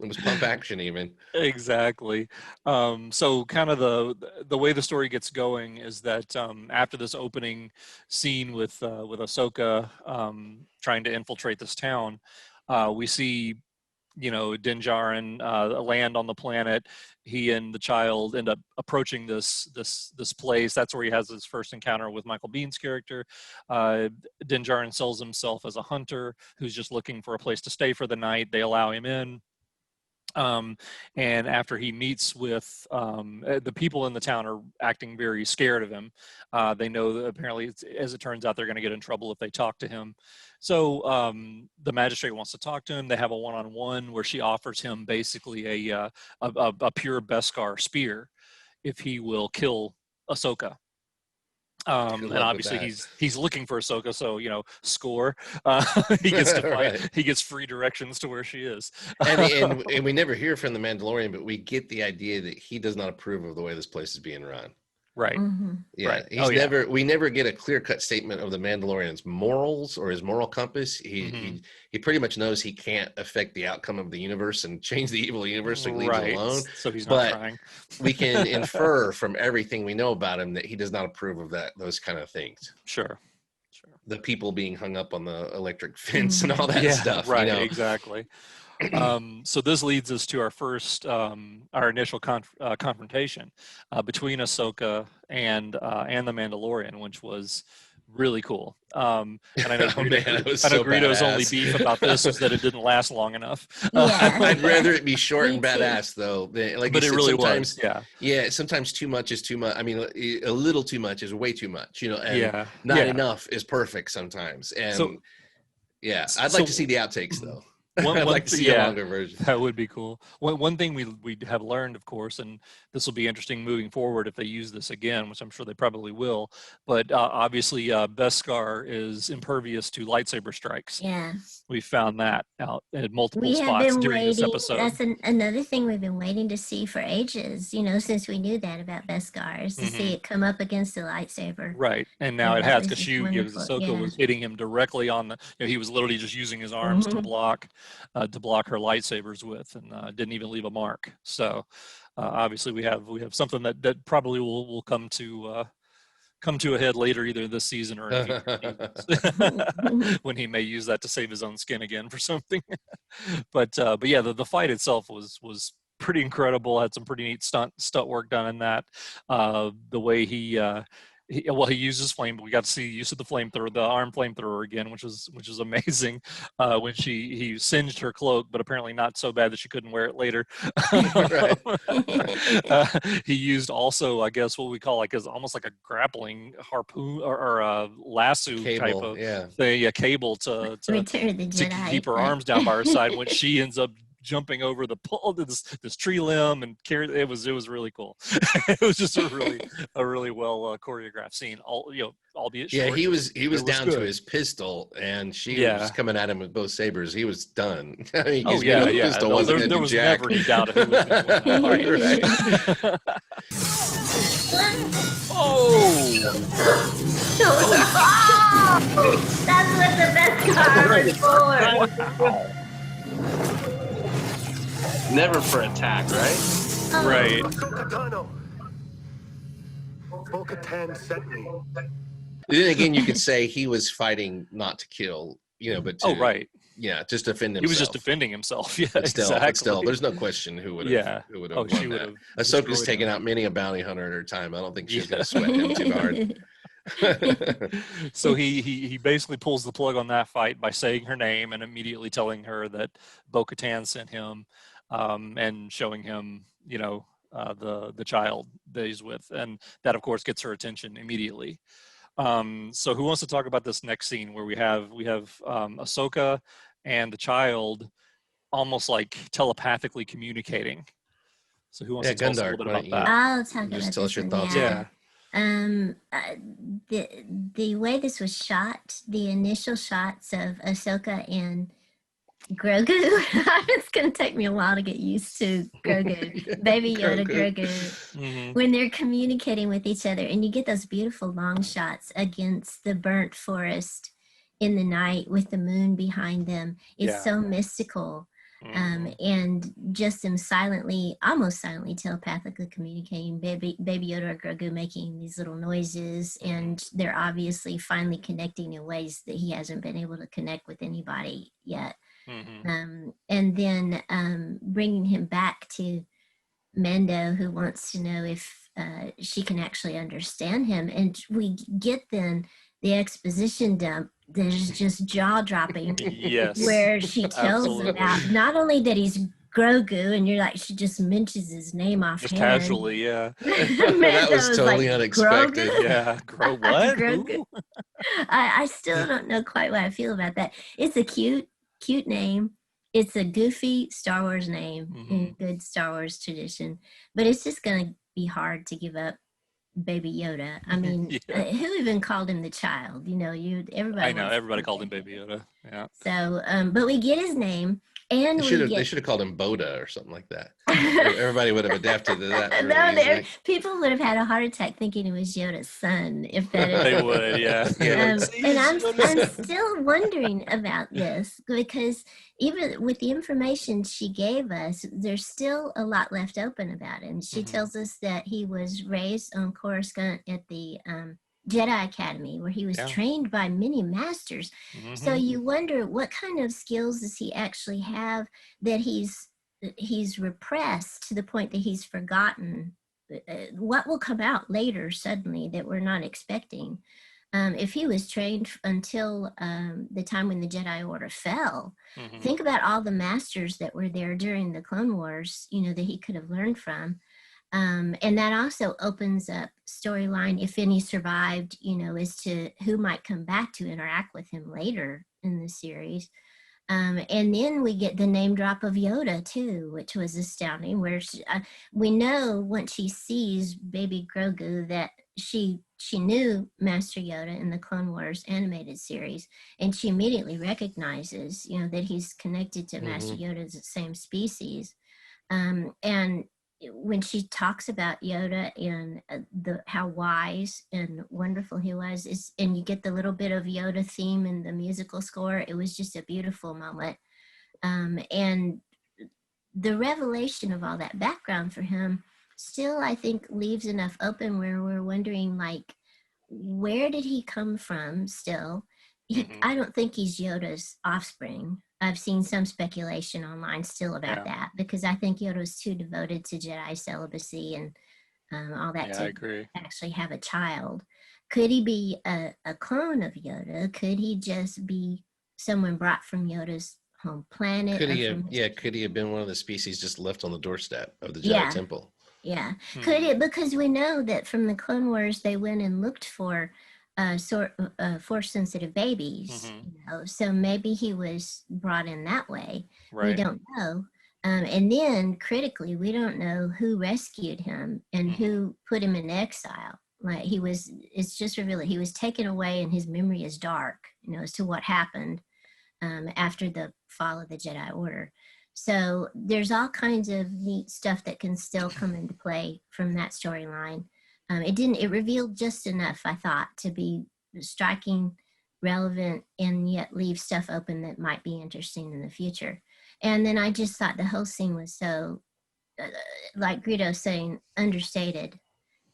It was pump action, even. Exactly. So, kind of the way the story gets going is that after this opening scene with Ahsoka trying to infiltrate this town, we see Din Djarin land on the planet. He and the child end up approaching this place. That's where he has his first encounter with Michael Bihn's character. Din Djarin sells himself as a hunter who's just looking for a place to stay for the night. They allow him in. And after he meets with the people in the town are acting very scared of him. They know that apparently, as it turns out, they're going to get in trouble if they talk to him. So the magistrate wants to talk to him. They have a one-on-one where she offers him basically a pure Beskar spear if he will kill Ahsoka. And luck with obviously that. he's looking for Ahsoka, so score. He gets to find, Right. he gets free directions to where she is. And we never hear from the Mandalorian, but we get the idea that he does not approve of the way this place is being run. Right. Mm-hmm. Yeah, Right. he's Oh, yeah. we never get a clear-cut statement of the Mandalorian's morals or his moral compass. He pretty much knows he can't affect the outcome of the universe and change the evil universe, so he leaves it Right. alone. So he's not But trying. we can infer from everything we know about him that he does not approve of those kind of things. Sure. The people being hung up on the electric fence and all that Yeah, stuff. right. Exactly. So this leads us to our first, our initial confrontation between Ahsoka and the Mandalorian, which was really cool. And I know, Oh, man, it was I know so Greedo's only badass. beef about this was that it didn't last long enough. Yeah. I'd rather it be short Me and too. badass, though. Like But you it said, really sometimes, was. Yeah. yeah, sometimes too much is too much. I mean, a little too much is way too much, and Yeah. not Yeah. enough is perfect sometimes. And So yeah, I'd like to see the outtakes, though. I'd like to see a yeah, longer version. that would be cool. One thing we have learned, of course, and this will be interesting moving forward if they use this again, which I'm sure they probably will. But obviously, Beskar is impervious to lightsaber strikes. Yeah. We found that out at multiple We have spots been during this waiting. episode. That's another thing we've been waiting to see for ages, since we knew that about Beskar, is to see it come up against the lightsaber. Right, and now Yeah, it has this because is wonderful. Ahsoka Yeah. was hitting him directly on the. He was literally just using his arms to block her lightsabers with, and didn't even leave a mark. So obviously we have something that probably will come to a head later, either this season or in future seasons, when he may use that to save his own skin again for something. But yeah, the fight itself was pretty incredible. Had some pretty neat stunt work done in that. The way he uses flame. We got to see the use of the flamethrower, the arm flamethrower again, which was amazing. When he singed her cloak, but apparently not so bad that she couldn't wear it later. He used also, I guess, what we call almost like a grappling harpoon or a lasso type Cable, of yeah. thing, a cable to Return of the to Jedi. keep her arms down by her side when she ends up jumping over the pole, this tree limb, and it was really cool. It was just a really well choreographed scene. Albeit short. Yeah, he was down to good. his pistol, and she was coming at him with both sabers. He was done. I mean, Oh his yeah, middle yeah. pistol No, wasn't there gonna was do jack. never any doubt of who was going to win that fight. Right. Oh, That's what the best card was for. Never for attack, right? right. Ahsoka Tano. Bo-Katan sent me. Then again, you could say he was fighting not to kill, but to, right. yeah, just defend himself. He was just defending himself. Yeah, But still, exactly. there's no question who would have. Yeah. Who would have Oh, won she would that. have. Ahsoka's taken out many a bounty hunter at her time. I don't think she's going to sweat him too hard. So he basically pulls the plug on that fight by saying her name and immediately telling her that Bo-Katan sent him, and showing him, the child that he's with, and that of course gets her attention immediately. So who wants to talk about this next scene where we have Ahsoka and the child almost like telepathically communicating? So who wants to tell us a little bit about that? I'll talk about Just tell us this your one, thoughts. Yeah. The way this was shot, the initial shots of Ahsoka and Grogu, it's going to take me a while to get used to Grogu, Baby Yoda Grogu, Mm-hmm. when they're communicating with each other, and you get those beautiful long shots against the burnt forest in the night with the moon behind them. It's so mystical. And just them almost silently, telepathically communicating, Baby Yoda or Grogu making these little noises, and they're obviously finally connecting in ways that he hasn't been able to connect with anybody yet. Mm-hmm. And then bringing him back to Mando, who wants to know if she can actually understand him. And we get then the exposition dump that is just jaw-dropping. Yes. Where she tells Absolutely. about not only that he's Grogu, and you're like, she just mentions his name offhand. Just casually, yeah. That was totally unexpected. Grogu? Yeah. What? Grogu. Who? I still don't know quite what I feel about that. It's a cute name. It's a goofy Star Wars name in good Star Wars tradition, but it's just going to be hard to give up Baby Yoda. I mean, Yeah. who even called him the child? You know, everybody. I know wants to everybody be called him Baby Yoda. Yeah. So, but we get his name, and we They get. should have called him Boda or something like that. Everybody would have adapted to that No, really easily. people would have had a heart attack thinking it was Yoda's son if that had They would, yeah. Yeah. See, and it's I'm Yoda's son. still wondering about this because even with the information she gave us, there's still a lot left open about him. She tells us that he was raised on Coruscant at the Jedi Academy, where he was Yeah. trained by many masters. So Mhm. you wonder what kind of skills does he actually have that he's repressed to the point that he's forgotten. What will come out later suddenly that we're not expecting? If he was trained until the time when the Jedi Order fell, Mhm. think about all the masters that were there during the Clone Wars, you know, that he could have learned from. And that also opens up storyline, if any survived, you know, as to who might come back to interact with him later in the series. And then we get the name drop of Yoda too, which was astounding. Where we know once she sees baby Grogu that she knew Master Yoda in the Clone Wars animated series, and she immediately recognizes, you know, that he's connected to Master Yoda's same species. And when she talks about Yoda and how wise and wonderful he was, and you get the little bit of Yoda theme in the musical score, it was just a beautiful moment. And the revelation of all that background for him still, I think, leaves enough open where we're wondering, like, where did he come from still? I don't think he's Yoda's offspring. I've seen some speculation online still about that, because I think Yoda was too devoted to Jedi celibacy and all that Yeah, I to agree. actually have a child. Could he be a clone of Yoda? Could he just be someone brought from Yoda's home planet? Could he have been one of the species just left on the doorstep of the Jedi Temple? Yeah. Could Mhm. it? Because we know that from the Clone Wars, they went and looked for force sensitive babies. Mhm. You know, so maybe he was brought in that way. We Right. don't know. And then critically, we don't know who rescued him and who put him in exile. Like it's just revealed he was taken away and his memory is dark, you know, as to what happened after the fall of the Jedi Order. So there's all kinds of neat stuff that can still come into play from that storyline. It revealed just enough, I thought, to be striking, relevant, and yet leave stuff open that might be interesting in the future. And then I just thought the whole scene was so, like Greedo saying, understated,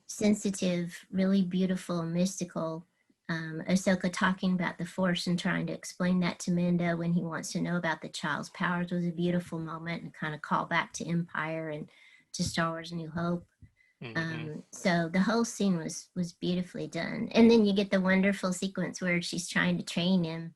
sensitive, really beautiful, mystical. Ahsoka talking about the Force and trying to explain that to Mendo when he wants to know about the child's powers was a beautiful moment, and kind of call back to Empire and to Star Wars: New Hope. So the whole scene was beautifully done, and then you get the wonderful sequence where she's trying to train him,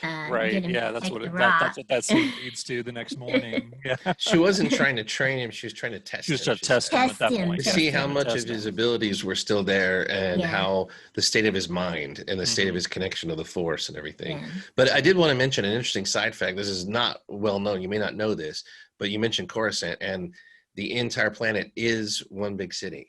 Right. get him Yeah, to that's take what the that's rock. what that scene leads to the next morning. Yeah. She wasn't trying to train him; she was trying to test She was him. trying to She test said. him at that Test him, point. To Yeah, see she's how trying to much of test his him. abilities were still there and Yeah. how the state of his mind and the state of Mhm. his connection to the Force and everything. Yeah. But I did want to mention an interesting side fact. This is not well known. You may not know this, but you mentioned Coruscant, and the entire planet is one big city.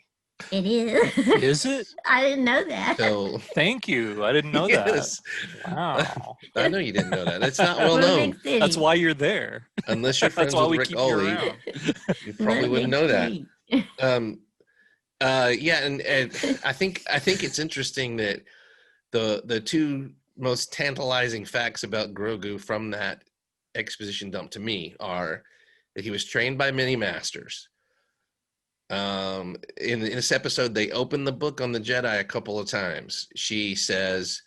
It is. Is it? I didn't know that. So Thank you. I didn't know yes, that. Wow. I know you didn't know that. It's not well One known. big city. That's why you're there. Unless you're That's friends why with we Rick keep you Oley, around. you probably One wouldn't big know that. city. Yeah, and I think it's interesting that the two most tantalizing facts about Grogu from that exposition dump to me are that he was trained by many masters. In this episode, they open the book on the Jedi a couple of times. She says,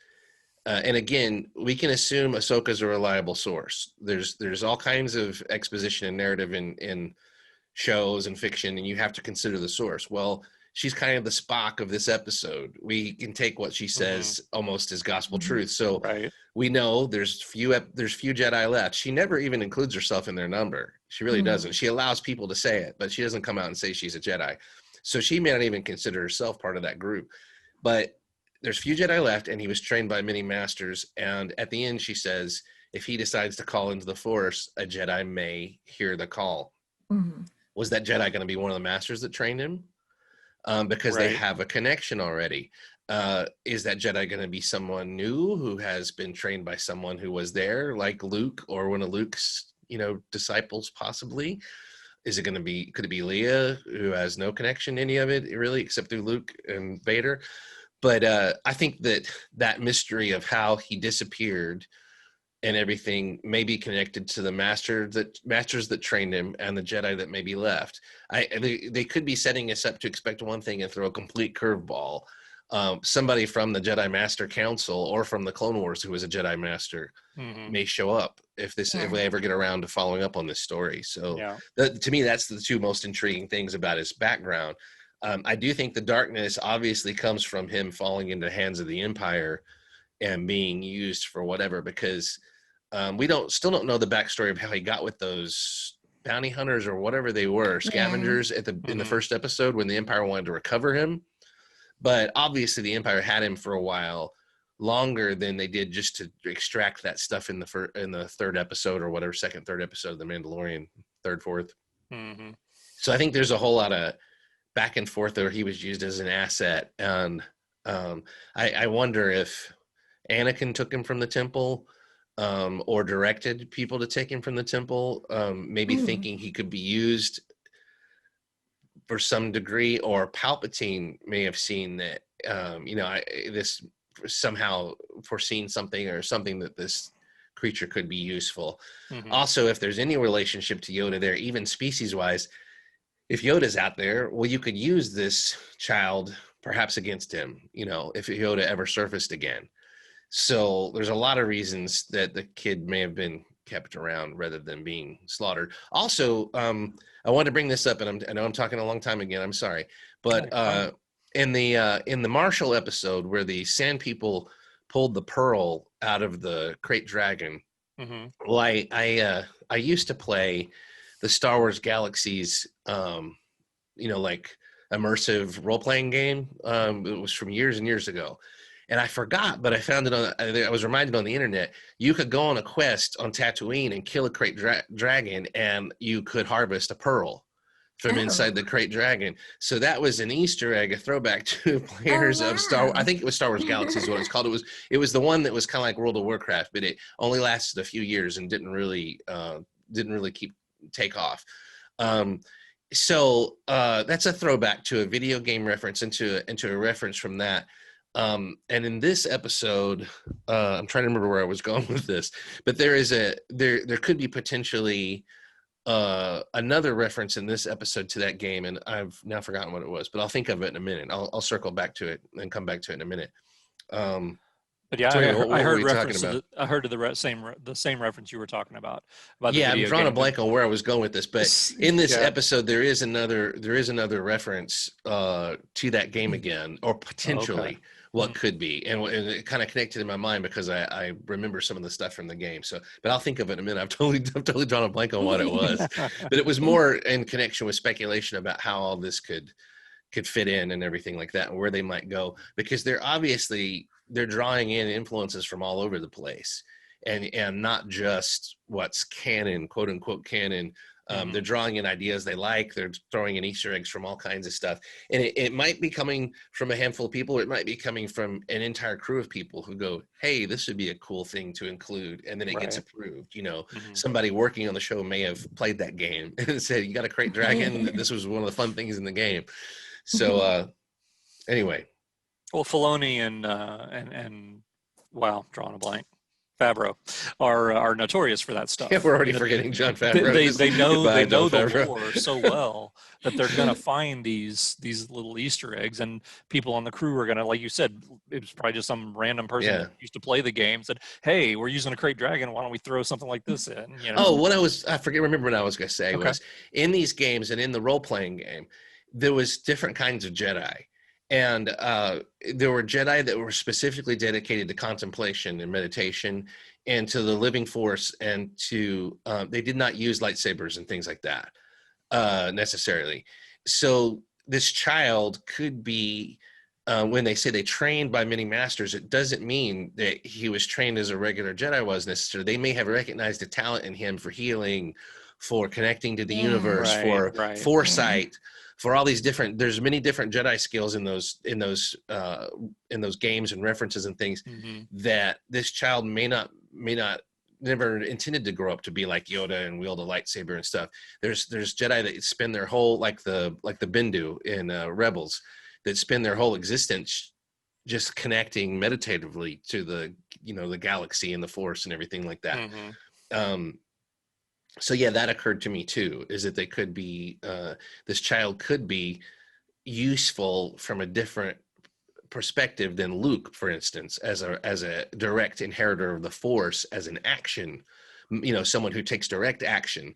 and again, we can assume Ahsoka's a reliable source. There's all kinds of exposition and narrative in shows and fiction, and you have to consider the source. Well, she's kind of the Spock of this episode. We can take what she says almost as gospel truth. So Right. we know there's few Jedi left. She never even includes herself in their number. She really doesn't. She allows people to say it, but she doesn't come out and say she's a Jedi. So she may not even consider herself part of that group. But there's few Jedi left, and he was trained by many masters. And at the end, she says, if he decides to call into the Force, a Jedi may hear the call. Mhm. Was that Jedi going to be one of the masters that trained him? because they Right. have a connection already. Is that Jedi going to be someone new who has been trained by someone who was there, like Luke, or one of Luke's, disciples, possibly? Is it going to be? Could it be Leia, who has no connection to any of it really, except through Luke and Vader? But I think that mystery of how he disappeared and everything may be connected to the masters that trained him and the Jedi that may be left. They could be setting us up to expect one thing and throw a complete curveball. Somebody from the Jedi Master Council or from the Clone Wars who was a Jedi Master Mm-hmm. may show up if we ever get around to following up on this story. So Yeah. to me, that's the two most intriguing things about his background. I do think the darkness obviously comes from him falling into the hands of the Empire and being used for whatever, because we still don't know the backstory of how he got with those bounty hunters or whatever they were, scavengers in the Mhm. first episode when the Empire wanted to recover him. But obviously the Empire had him for a while, longer than they did just to extract that stuff in the third episode or whatever, third episode of the Mandalorian, fourth. Mm-hmm. So I think there's a whole lot of back and forth where he was used as an asset. And I wonder if Anakin took him from the temple, or directed people to take him from the temple, maybe thinking he could be used for some degree, or Palpatine may have seen that, this somehow foreseen something or something that this creature could be useful. Mm-hmm. Also, if there's any relationship to Yoda there, even species wise, if Yoda's out there, well, you could use this child perhaps against him, if Yoda ever surfaced again. So there's a lot of reasons that the kid may have been kept around rather than being slaughtered. Also, I wanted to bring this up, and I know I'm talking a long time again. I'm sorry, but in the Marshall episode where the Sand People pulled the pearl out of the Krayt Dragon, Mm-hmm. well, I used to play the Star Wars Galaxies, like immersive role playing game. It was from years and years ago. And I forgot, but I found it I was reminded on the internet, you could go on a quest on Tatooine and kill a Krayt Dragon, and you could harvest a pearl from inside the Krayt Dragon. So that was an Easter egg, a throwback to players of Star Wars. I think it was Star Wars Galaxies is what it's called. It was the one that was kind of like World of Warcraft, but it only lasted a few years and didn't really take off. So that's a throwback to a video game reference, into a reference from that. And in this episode, I'm trying to remember where I was going with this, but there could be potentially another reference in this episode to that game, and I've now forgotten what it was, but I'll think of it in a minute. I'll circle back to it and come back to it in a minute. But yeah, So anyway, I what were heard we reference talking to the, I heard to the same reference you were talking about the Yeah, I'm video drawing a game. blank on where I was going with this, but in this Yeah. episode, there is another reference to that game again, or potentially what could be, and it kind of connected in my mind because I remember some of the stuff from the game. So, but I'll think of it in a minute. I've totally drawn a blank on what it was, but it was more in connection with speculation about how all this could fit in and everything like that, and where they might go, because they're drawing in influences from all over the place, and not just what's canon, quote unquote canon. They're drawing in ideas they like. They're throwing in Easter eggs from all kinds of stuff. And it might be coming from a handful of people, or it might be coming from an entire crew of people who go, hey, this would be a cool thing to include. And then it gets approved. Somebody working on the show may have played that game and said, you got a Krayt Dragon. This was one of the fun things in the game. So anyway. Well, Filoni and wow, drawing a blank, Favreau are notorious for that stuff. Yeah, we're already forgetting Jon Favreau. They know the Favreau. lore so well that they're gonna find these little Easter eggs, and people on the crew are gonna, like you said, it was probably just some random person that used to play the game said, "Hey, we're using a Krayt Dragon. Why don't we throw something like this in?" Oh, remember what I was gonna say was, in these games and in the role playing game, there was different kinds of Jedi. And there were Jedi that were specifically dedicated to contemplation and meditation and to the living force, and to they did not use lightsabers and things like that necessarily. So this child could be, when they say they trained by many masters, it doesn't mean that he was trained as a regular Jedi was necessarily. They may have recognized a talent in him for healing, for connecting to the universe, for foresight, for all these different, there's many different Jedi skills in those games and references and things that this child may not never intended to grow up to be like Yoda and wield a lightsaber and stuff. There's Jedi that spend their whole, like the Bendu in Rebels, that spend their whole existence just connecting meditatively to the galaxy and the Force and everything like that. So yeah, that occurred to me too, is that they could be this child could be useful from a different perspective than Luke, for instance, as a direct inheritor of the Force, as an action, someone who takes direct action,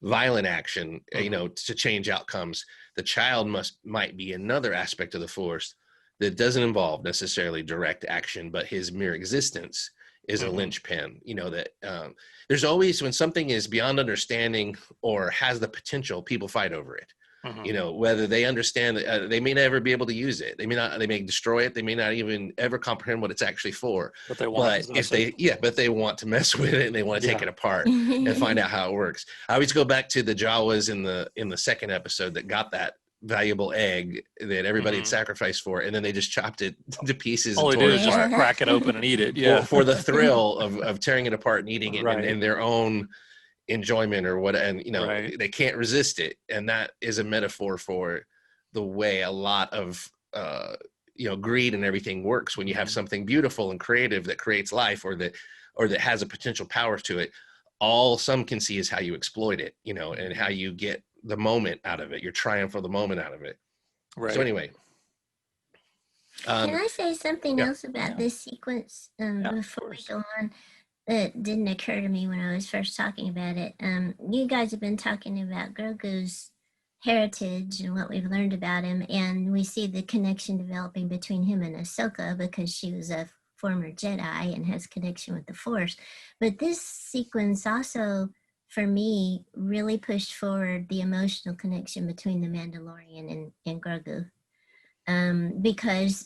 violent action, to change outcomes. The child might be another aspect of the Force that doesn't involve necessarily direct action, but his mere existence is a linchpin. That there's always, when something is beyond understanding or has the potential, people fight over it. Whether they understand that they may never be able to use it. They may destroy it. They may not even ever comprehend what it's actually for. But they want to mess with it, and they want to take it apart and find out how it works. I always go back to the Jawas in the second episode that got that valuable egg that everybody had sacrificed for, and then they just chopped it to pieces. All they do is just crack it open and eat it. Yeah, for the thrill of tearing it apart and eating it in their own enjoyment or what, and they can't resist it. And that is a metaphor for the way a lot of greed and everything works. When you have something beautiful and creative that creates life, or that has a potential power to it, all some can see is how you exploit it, and how you get the moment out of it, your triumph for the moment out of it. So anyway, can I say something else about this sequence before we go on? That didn't occur to me when I was first talking about it. You guys have been talking about Grogu's heritage and what we've learned about him, and we see the connection developing between him and Ahsoka because she was a former Jedi and has connection with the Force. But this sequence also, for me, really pushed forward the emotional connection between the Mandalorian and Grogu. Because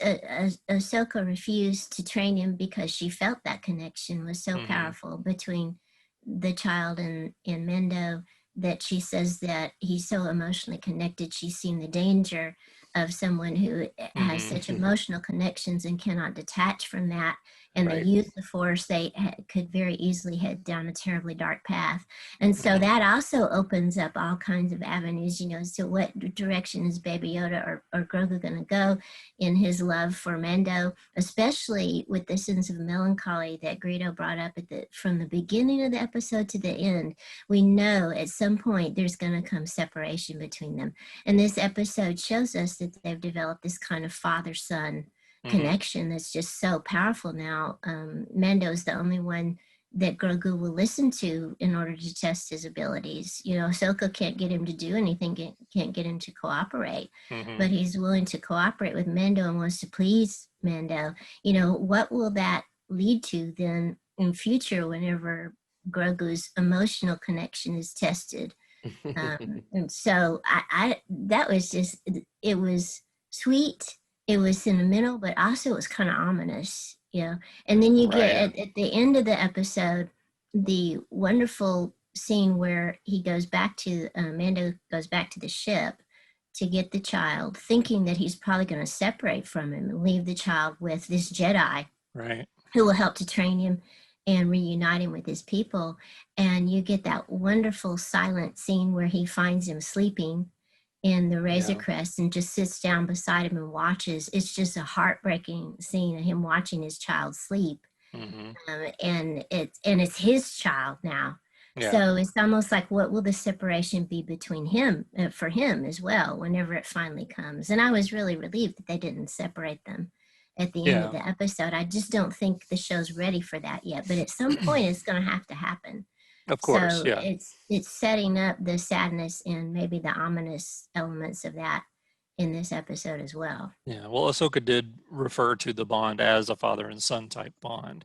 Ahsoka refused to train him because she felt that connection was so powerful between the child and Mendo, that she says that he's so emotionally connected. She's seen the danger of someone who has such emotional connections and cannot detach from that. And they use the Force, they could very easily head down a terribly dark path. And so that also opens up all kinds of avenues, so what direction is Baby Yoda or Grogu going to go in his love for Mendo, especially with the sense of melancholy that Greedo brought up from the beginning of the episode to the end. We know at some point there's going to come separation between them. And this episode shows us that they've developed this kind of father-son connection that's just so powerful now. Mendo is the only one that Grogu will listen to in order to test his abilities. Ahsoka can't get him to do anything, can't get him to cooperate, but he's willing to cooperate with Mendo and wants to please Mendo. What will that lead to then in future whenever Grogu's emotional connection is tested? And so that was just, it was sweet. It was sentimental, but also it was kind of ominous, And then you get at the end of the episode, the wonderful scene where he goes back to, Mando goes back to the ship to get the child, thinking that he's probably going to separate from him and leave the child with this Jedi, who will help to train him and reunite him with his people. And you get that wonderful silent scene where he finds him sleeping in the Razor Crest and just sits down beside him and watches. It's just a heartbreaking scene of him watching his child sleep. And it's his child now. So it's almost like, what will the separation be between him, for him as well, whenever it finally comes? And I was really relieved that they didn't separate them at the end of the episode. I just don't think the show's ready for that yet, but at some point it's going to have to happen. Of course, so it's setting up the sadness and maybe the ominous elements of that in this episode as well. Yeah, well, Ahsoka did refer to the bond as a father and son type bond,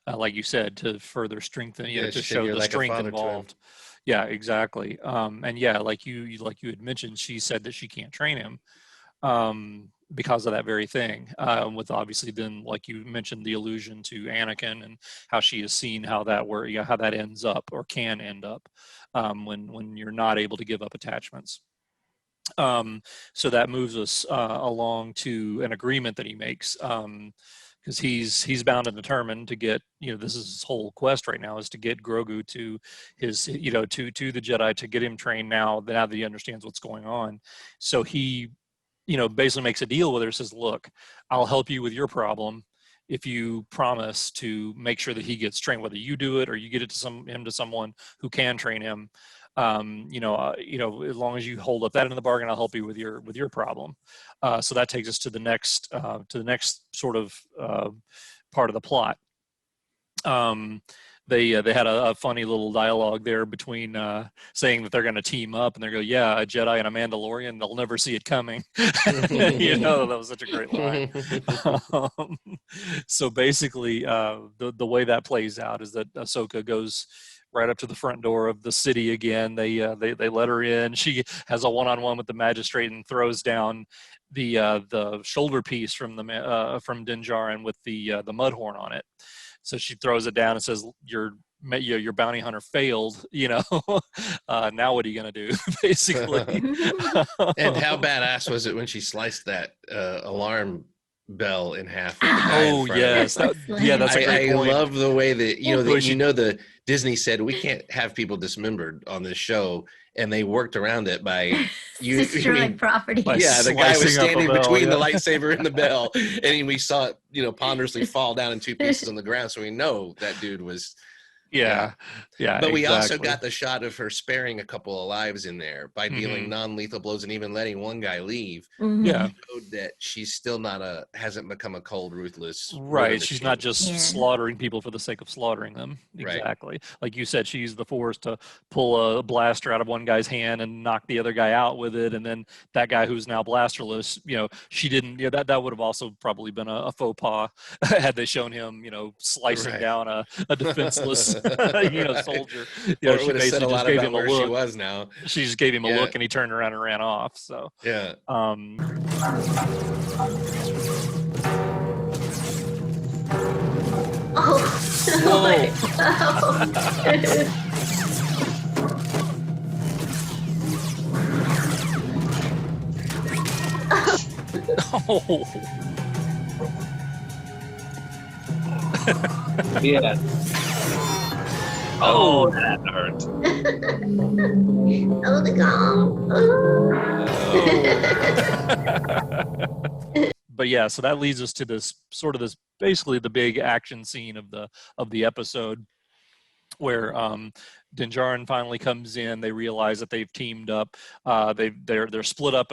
like you said, to further strengthen, to show the strength involved. Yeah, exactly. And like you had mentioned, she said that she can't train him because of that very thing. With obviously then, like you mentioned, the allusion to Anakin and how she has seen how that how that ends up or can end up when you're not able to give up attachments. So that moves us along to an agreement that he makes, because he's bound and determined to get, this is his whole quest right now, is to get Grogu to his, to the Jedi, to get him trained now that he understands what's going on. So he, basically makes a deal with her, says, look, I'll help you with your problem if you promise to make sure that he gets trained, whether you do it or you get it to someone who can train him. As long as you hold up that in the bargain, I'll help you with your problem. So that takes us to the next sort of part of the plot. They had a funny little dialogue there between saying that they're going to team up, and they go, "Yeah, a Jedi and a Mandalorian, they'll never see it coming." That was such a great line. So basically, the way that plays out is that Ahsoka goes right up to the front door of the city again. They let her in. She has a one-on-one with the magistrate and throws down the shoulder piece from Din Djarin with the mud horn on it. So she throws it down and says, your bounty hunter failed, now what are you going to do, basically? And how badass was it when she sliced that alarm bell in half? Oh, yes. That's a great point. I love the way that, the Disney said, we can't have people dismembered on this show. And they worked around it by destroying property. Yeah, the guy was standing between the lightsaber and the bell, and we saw it, ponderously fall down in two pieces on the ground. So we know that dude was. Yeah. But we also got the shot of her sparing a couple of lives in there by dealing non-lethal blows and even letting one guy leave. Yeah, showed that she's still hasn't become a cold, ruthless. Right, she's not just slaughtering people for the sake of slaughtering them. Exactly, right. Like you said, she used the Force to pull a blaster out of one guy's hand and knock the other guy out with it, and then that guy who's now blasterless, she didn't. That would have also probably been a faux pas had they shown him, slicing down a defenseless. Soldier. Or would have said a lot about where she was now. She just gave him a look, and he turned around and ran off. So yeah. Yeah. Oh, that hurt. Oh, the gong. But yeah, so that leads us to this basically the big action scene of the episode, where Din Djarin finally comes in. They realize that they've teamed up. They're split up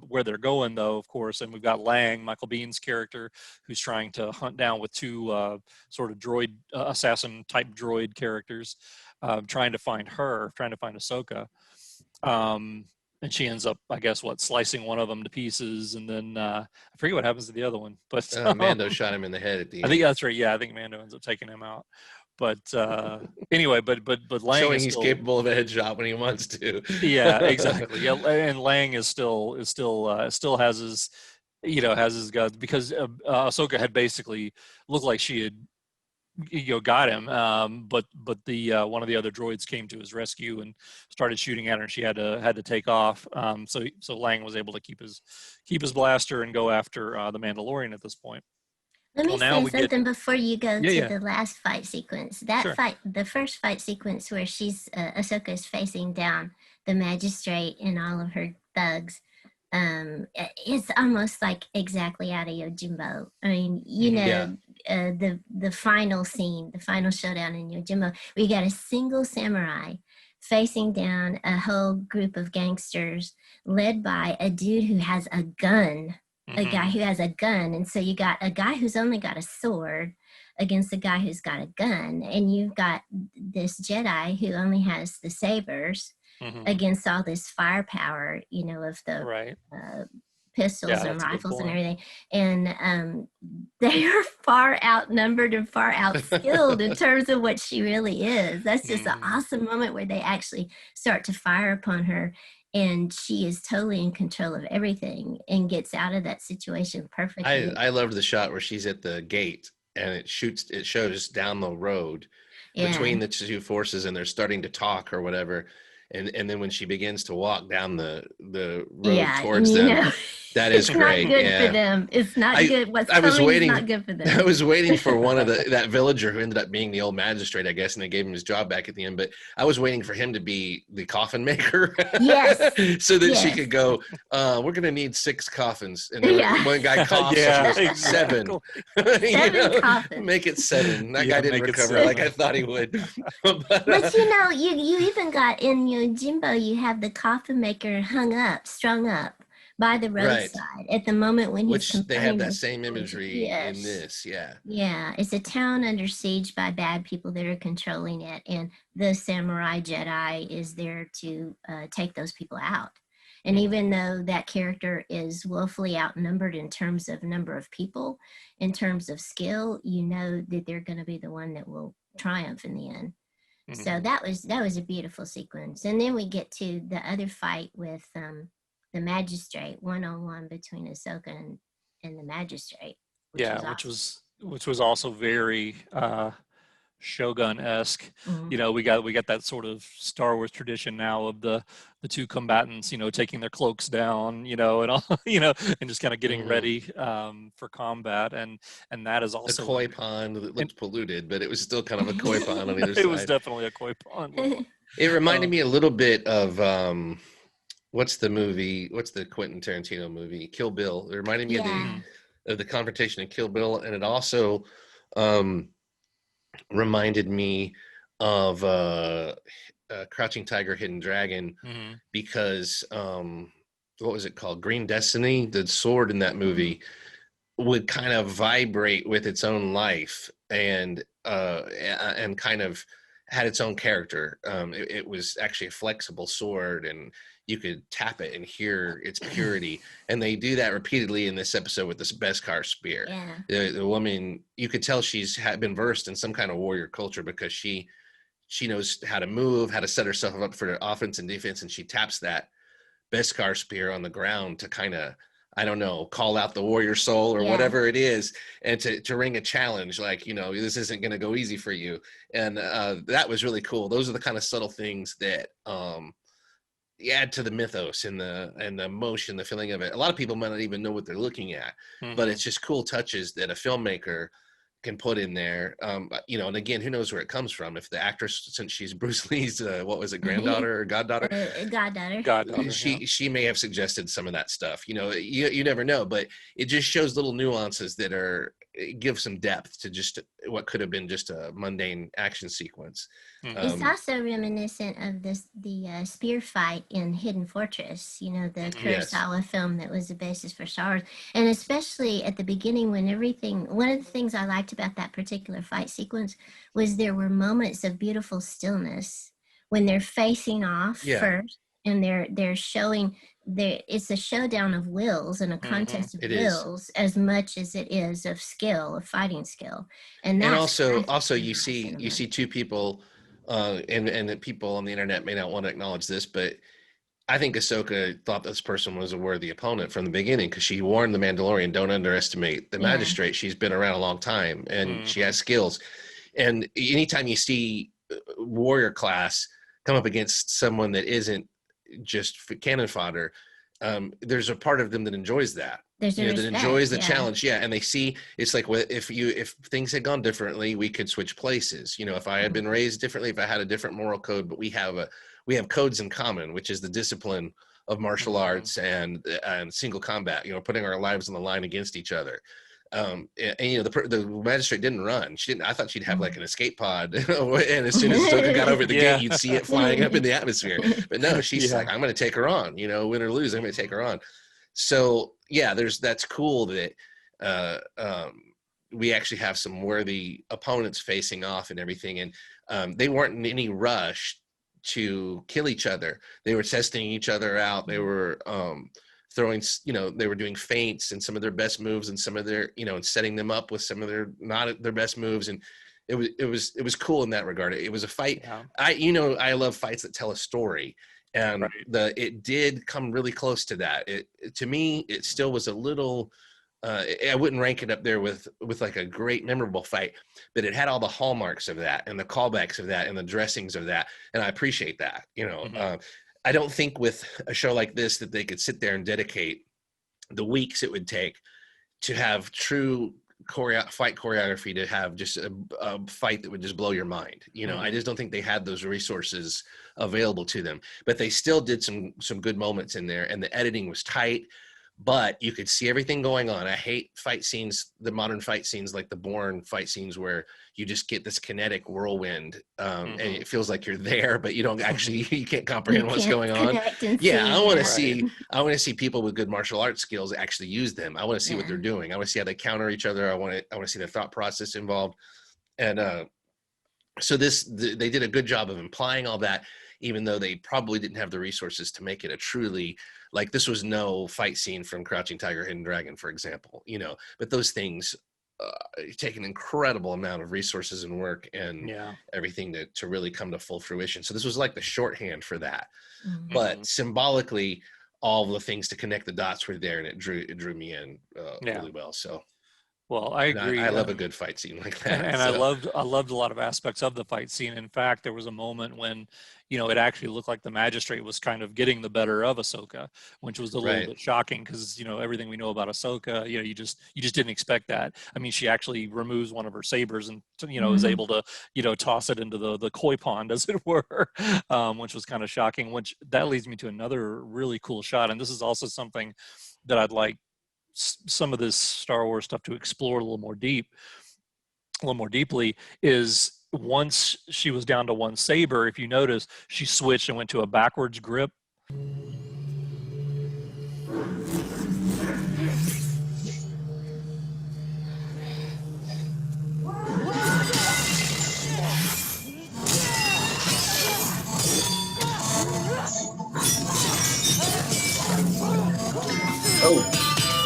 where they're going, though, of course. And we've got Lang, Michael Bihn's character, who's trying to hunt down with two sort of droid assassin type droid characters, trying to find Ahsoka. And she ends up, I guess, slicing one of them to pieces, and then I forget what happens to the other one. But Mando shot him in the head at the end. I think that's right. Yeah, I think Mando ends up taking him out. But anyway, but Lang showing he's capable of a headshot when he wants to. Yeah, exactly. Yeah, and Lang still has his guts, because Ahsoka had basically looked like she had got him, but the one of the other droids came to his rescue and started shooting at her, and she had to take off. So Lang was able to keep his blaster and go after the Mandalorian at this point. Let me say something before you go to the last fight sequence. The first fight sequence where Ahsoka is facing down the magistrate and all of her thugs, it's almost like exactly out of Yojimbo. I mean, the final scene, the final showdown in Yojimbo, we got a single samurai facing down a whole group of gangsters led by a dude who has a gun. A guy who has a gun. And so you got a guy who's only got a sword against a guy who's got a gun. And you've got this Jedi who only has the sabers against all this firepower, of the pistols and rifles and everything. And they are far outnumbered and far outskilled in terms of what she really is. That's just an awesome moment where they actually start to fire upon her. And she is totally in control of everything and gets out of that situation perfectly. I loved the shot where she's at the gate and it shows down the road between the two forces, and they're starting to talk or whatever. and then when she begins to walk down the road Yeah, towards you them, know, that is it's great. not good Yeah. for them. It's not good. What's I was coming waiting. is not good for them. I was waiting for one of that villager who ended up being the old magistrate, I guess, and they gave him his job back at the end. But I was waiting for him to be the coffin maker, Yes. so that she Yes. could go. We're going to need 6 coffins, and then Yeah. one guy coughs. Yeah, So she goes, 7. exactly. Seven coffins. Make it 7. That Yeah, guy didn't make it recover like 7. I thought he would. But you know, you even got in your Jimbo, you have the coffin maker strung up by the Right. roadside at the moment when Which he's they have confronting that the same situation. imagery Yes. in this. Yeah. Yeah, it's a town under siege by bad people that are controlling it, and the samurai Jedi is there to take those people out. And even though that character is woefully outnumbered in terms of number of people, in terms of skill, you know that they're going to be the one that will triumph in the end. So that was a beautiful sequence. And then we get to the other fight with the magistrate, one-on-one between Ahsoka and the magistrate. Yeah, which was also very Shogun-esque. Mhm. You know, we got that sort of Star Wars tradition now of the two combatants, you know, taking their cloaks down, you know, and all, you know, and just kind of getting ready for combat, and that is A also koi pond that looked polluted, but it was still kind of a koi pond on either side. it was definitely a koi pond. It reminded me a little bit of what's the movie? What's the Quentin Tarantino movie? Kill Bill. It reminded me Yeah. of the confrontation in Kill Bill, and it also reminded me of Crouching Tiger, Hidden Dragon, because what was it called? Green Destiny. The sword in that movie would kind of vibrate with its own life and kind of had its own character. It was actually a flexible sword, and you could tap it and hear its purity. And they do that repeatedly in this episode with this Beskar spear. Yeah. The woman, you could tell she's been versed in some kind of warrior culture, because she knows how to move, how to set herself up for offense and defense, and she taps that Beskar spear on the ground to kind of, I don't know, call out the warrior soul or whatever it is, and to ring a challenge, like, you know, this isn't going to go easy for you. And that was really cool. Those are the kind of subtle things that add to the mythos and the emotion, the feeling of it. A lot of people might not even know what they're looking at, but it's just cool touches that a filmmaker can put in there. You know, and again, who knows where it comes from? If the actress, since she's Bruce Lee's what was it, granddaughter or goddaughter? Goddaughter. She may have suggested some of that stuff. You know, you never know, but it just shows little nuances that give some depth to just what could have been just a mundane action sequence. It's also reminiscent of the spear fight in Hidden Fortress, you know, the Kurosawa film that was the basis for Star Wars. And especially at the beginning, when one of the things I liked about that particular fight sequence was there were moments of beautiful stillness when they're facing off first, and they're showing it's a showdown of wills and a contest of wills as much as it is of skill, of fighting skill. And also you see two people, and the people on the internet may not want to acknowledge this, but I think Ahsoka thought this person was a worthy opponent from the beginning, because she warned the Mandalorian, don't underestimate the magistrate. She's been around a long time, and she has skills. And anytime you see warrior class come up against someone that isn't just cannon fodder, there's a part of them that enjoys that. That enjoys the challenge. And they see, it's like, if things had gone differently, we could switch places. You know, if I had been raised differently, if I had a different moral code, but we have codes in common, which is the discipline of martial arts and single combat, you know, putting our lives on the line against each other. And you know, the magistrate didn't run. I thought she'd have like an escape pod, and as soon as Ahsoka got over the gate, you'd see it flying up in the atmosphere. But no, she's like, I'm going to take her on. You know, win or lose, I'm going to take her on. So yeah, that's cool that we actually have some worthy opponents facing off and everything, and they weren't in any rush to kill each other. They were testing each other out. They were throwing, you know, they were doing feints and some of their best moves, and some of their, you know, and setting them up with some of their not their best moves. And it was cool in that regard. It was a fight. I love fights that tell a story, and it did come really close to that. To me, it still was a little I wouldn't rank it up there with like a great memorable fight, but it had all the hallmarks of that and the callbacks of that and the dressings of that, and I appreciate that. I don't think with a show like this that they could sit there and dedicate the weeks it would take to have true fight choreography, to have just a fight that would just blow your mind. I just don't think they had those resources available to them, but they still did some good moments in there, and the editing was tight, but you could see everything going on. I hate fight scenes, the modern fight scenes, like the Bourne fight scenes, where you just get this kinetic whirlwind, and it feels like you're there, but you don't actually, you can't comprehend what's going on. Yeah, I want to see people with good martial arts skills actually use them. I want to see what they're doing. I want to see how they counter each other. I want to see the thought process involved. And so they did a good job of implying all that, even though they probably didn't have the resources to make it a truly, like, this was no fight scene from Crouching Tiger, Hidden Dragon, for example, but those things take an incredible amount of resources and work and everything to really come to full fruition. So this was like the shorthand for that, but symbolically, all the things to connect the dots were there, and it drew me in really well. So. Well, I agree. I love a good fight scene like that. And I loved a lot of aspects of the fight scene. In fact, there was a moment when, it actually looked like the magistrate was kind of getting the better of Ahsoka, which was a little bit shocking because, everything we know about Ahsoka, you just didn't expect that. I mean, she actually removes one of her sabers and, is able to, toss it into the koi pond, as it were, which was kind of shocking, which that leads me to another really cool shot. And this is also something that I'd like some of this Star Wars stuff to explore a little more deeply, is once she was down to one saber, if you notice, she switched and went to a backwards grip.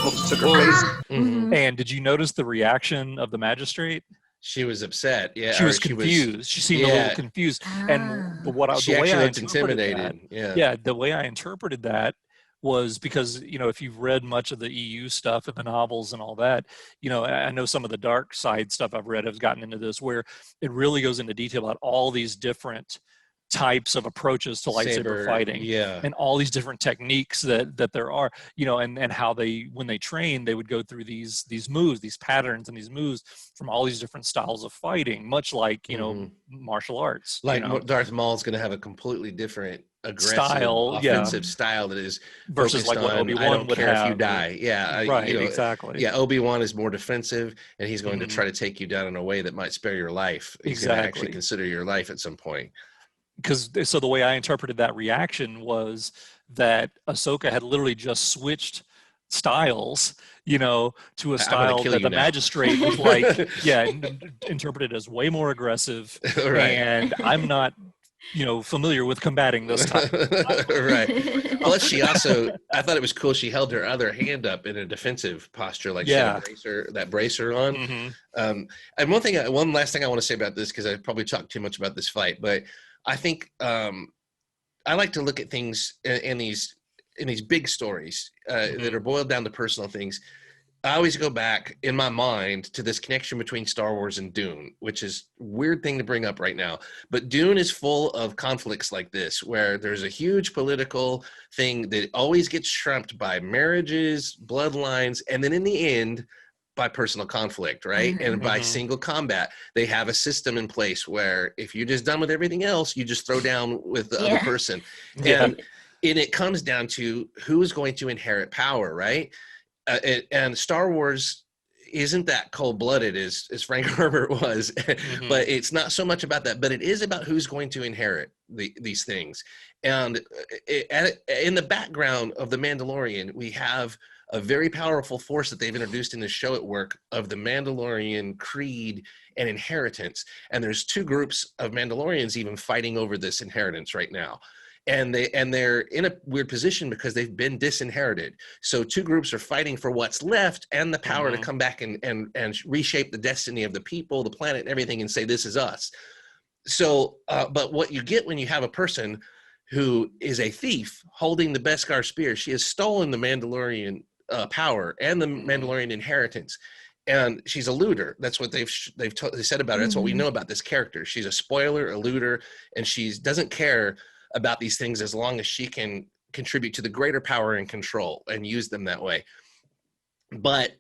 Almost took her face. And did you notice the reaction of the magistrate? She was upset. Yeah, she was confused. She seemed a little confused. And the way I intimidated that, the way I interpreted that was because, if you've read much of the EU stuff and the novels and all that, I know some of the dark side stuff I've read has gotten into this, where it really goes into detail about all these different types of approaches to lightsaber fighting, and all these different techniques that there are, and how when they train, they would go through these moves, these patterns and these moves from all these different styles of fighting, much like martial arts. Like Darth Maul's going to have a completely different aggressive offensive style that is versus like what Obi-Wan would have. If you die, exactly. Yeah, Obi-Wan is more defensive, and he's going to try to take you down in a way that might spare your life. He's going to actually consider your life at some point. So the way I interpreted that reaction was that Ahsoka had literally just switched styles, to a style that the magistrate was like, interpreted as way more aggressive, and I'm not, familiar with combating this type. Right. Plus, she also, I thought it was cool, she held her other hand up in a defensive posture, like she had that bracer on. And one last thing I want to say about this, because I probably talked too much about this fight, but I think I like to look at things in these big stories that are boiled down to personal things. I always go back in my mind to this connection between Star Wars and Dune, which is a weird thing to bring up right now. But Dune is full of conflicts like this, where there's a huge political thing that always gets trumped by marriages, bloodlines, and then in the end, by personal conflict, right? And by single combat. They have a system in place where if you're just done with everything else, you just throw down with the other person. And it comes down to who is going to inherit power, right? And Star Wars isn't that cold-blooded as Frank Herbert was, but it's not so much about that, but it is about who's going to inherit these things. And in the background of The Mandalorian, we have a very powerful force that they've introduced in the show at work of the Mandalorian creed and inheritance. And there's two groups of Mandalorians even fighting over this inheritance right now. And they're in a weird position because they've been disinherited. So two groups are fighting for what's left and the power to come back and reshape the destiny of the people, the planet, and everything, and say, this is us. So, but what you get when you have a person who is a thief holding the Beskar spear, she has stolen the Mandalorian power and the Mandalorian inheritance. And she's a looter. That's what they said about her. That's what we know about this character. She's a spoiler, a looter, and she doesn't care about these things as long as she can contribute to the greater power and control and use them that way. But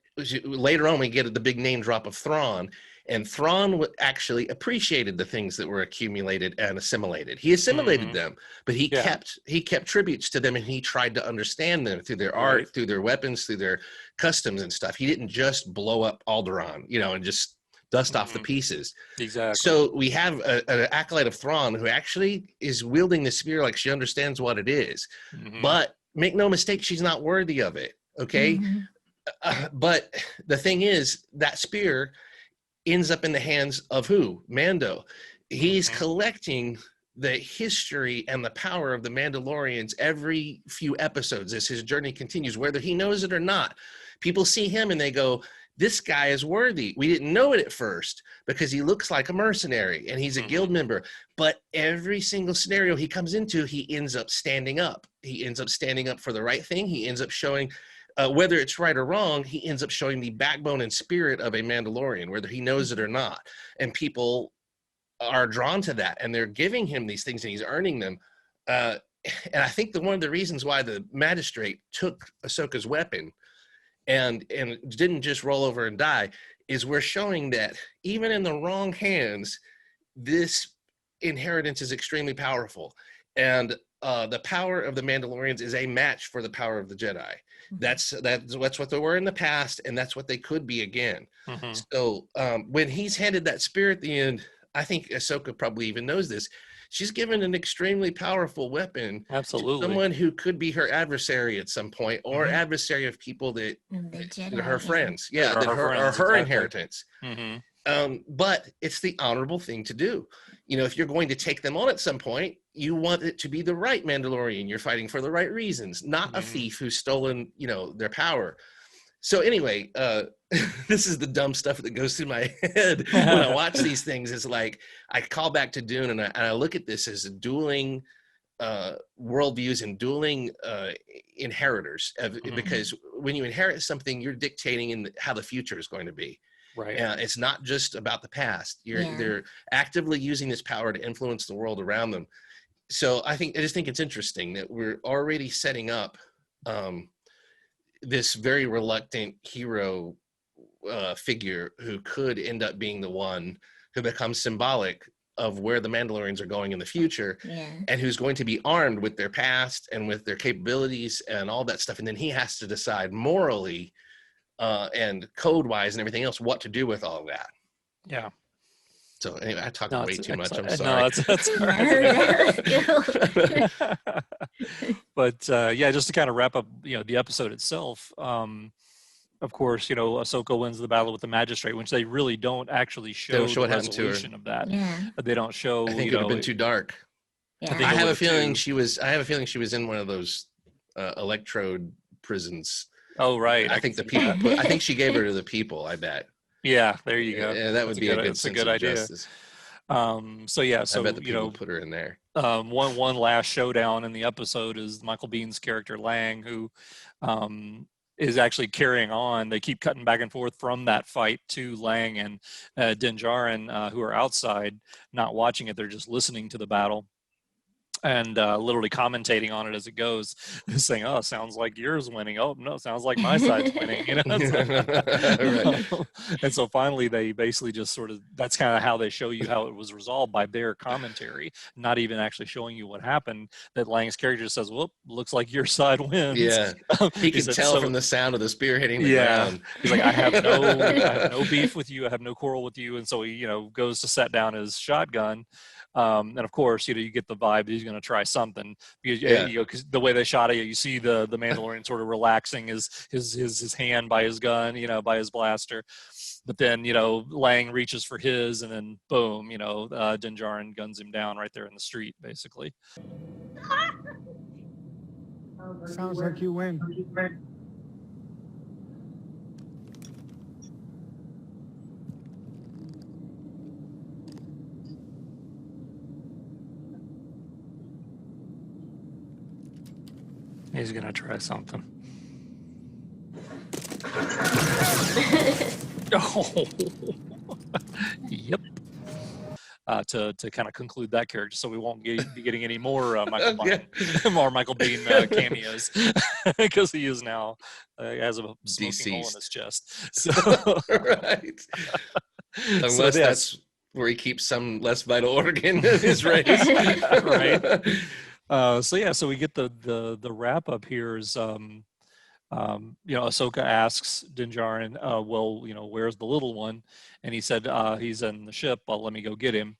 later on, we get the big name drop of Thrawn, and Thrawn actually appreciated the things that were accumulated and assimilated. He assimilated them, but he kept tributes to them, and he tried to understand them through their art, through their weapons, through their customs and stuff. He didn't just blow up Alderaan, and just dust off the pieces. Exactly. So we have an acolyte of Thrawn who actually is wielding the spear like she understands what it is. But make no mistake, she's not worthy of it. Okay. But the thing is, that spear ends up in the hands of who? Mando. He's collecting the history and the power of the Mandalorians every few episodes as his journey continues, whether he knows it or not. People see him and they go, this guy is worthy. We didn't know it at first because he looks like a mercenary and he's a guild member. But every single scenario he comes into, he ends up standing up. He ends up standing up for the right thing. He ends up showing, whether it's right or wrong, he ends up showing the backbone and spirit of a Mandalorian, whether he knows it or not. And people are drawn to that, and they're giving him these things, and he's earning them. And I think one of the reasons why the magistrate took Ahsoka's weapon and didn't just roll over and die is we're showing that even in the wrong hands, this inheritance is extremely powerful. And the power of the Mandalorians is a match for the power of the Jedi. That's what they were in the past, and that's what they could be again. So when he's handed that spear at the end, I think Ahsoka probably even knows this. She's given an extremely powerful weapon to someone who could be her adversary at some point, or adversary of people that are her friends. Yeah, that are her inheritance. But it's the honorable thing to do. If you're going to take them on at some point, you want it to be the right Mandalorian. You're fighting for the right reasons, not a thief who's stolen, their power. So anyway, this is the dumb stuff that goes through my head when I watch these things. It's like I call back to Dune, and I look at this as dueling worldviews and dueling inheritors. Because when you inherit something, you're dictating how the future is going to be. Right. It's not just about the past. They're actively using this power to influence the world around them. So I just think it's interesting that we're already setting up this very reluctant hero figure who could end up being the one who becomes symbolic of where the Mandalorians are going in the future, and who's going to be armed with their past and with their capabilities and all that stuff. And then he has to decide morally and code-wise and everything else what to do with all of that. Yeah. So anyway, I talked way too much. I'm sorry. No, that's all right. But just to kind of wrap up, the episode itself. Of course, Ahsoka wins the battle with the magistrate, which they really don't actually show the resolution of that. They don't show. I think it would have been too dark. I have a feeling she was in one of those electrode prisons. Oh right. I think the people. I think she gave her to the people. I bet. Yeah, there you go. Yeah, that would be a good sense of idea. Justice. So I bet the people put her in there. One last showdown in the episode is Michael Bihn's character Lang, who is actually carrying on. They keep cutting back and forth from that fight to Lang and Din Djarin, who are outside, not watching it. They're just listening to the battle and literally commentating on it as it goes, saying, "Oh, sounds like yours winning. Oh, no, sounds like my side's winning." Right. And so finally, they basically just that's kind of how they show you how it was resolved by their commentary, not even actually showing you what happened. That Lang's character says, "Well, looks like your side wins." Yeah, he can tell from the sound of the spear hitting the ground. He's like, I have no beef with you. I have no quarrel with you. And so he, goes to set down his shotgun. And of course, you get the vibe he's going to try something because, because the way they shot it, you see the Mandalorian sort of relaxing his hand by his gun, by his blaster. But then, Lang reaches for his, and then boom, Din Djarin guns him down right there in the street, basically. Sounds like you win. He's gonna try something. Oh, yep. To kind of conclude that character, so we won't be getting any more Michael Biehn, more Michael Biehn cameos, because he is now has a smoking hole in his chest. So, Right. Unless yes. that's where he keeps some less vital organ in his race. Right. So we get the wrap up here is Ahsoka asks Din Djarin, well, where's the little one? And he said, he's in the ship. Well, let me go get him.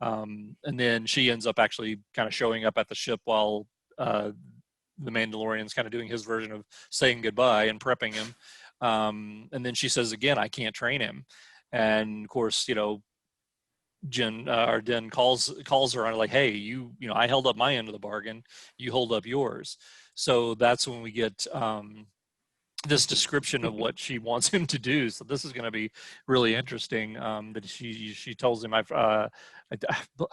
And then she ends up actually kind of showing up at the ship while the Mandalorian's kind of doing his version of saying goodbye and prepping him. And then she says again, I can't train him. And of course, Din calls her on like, hey, I held up my end of the bargain. You hold up yours. So that's when we get this description of what she wants him to do. So this is going to be really interesting. That she tells him, I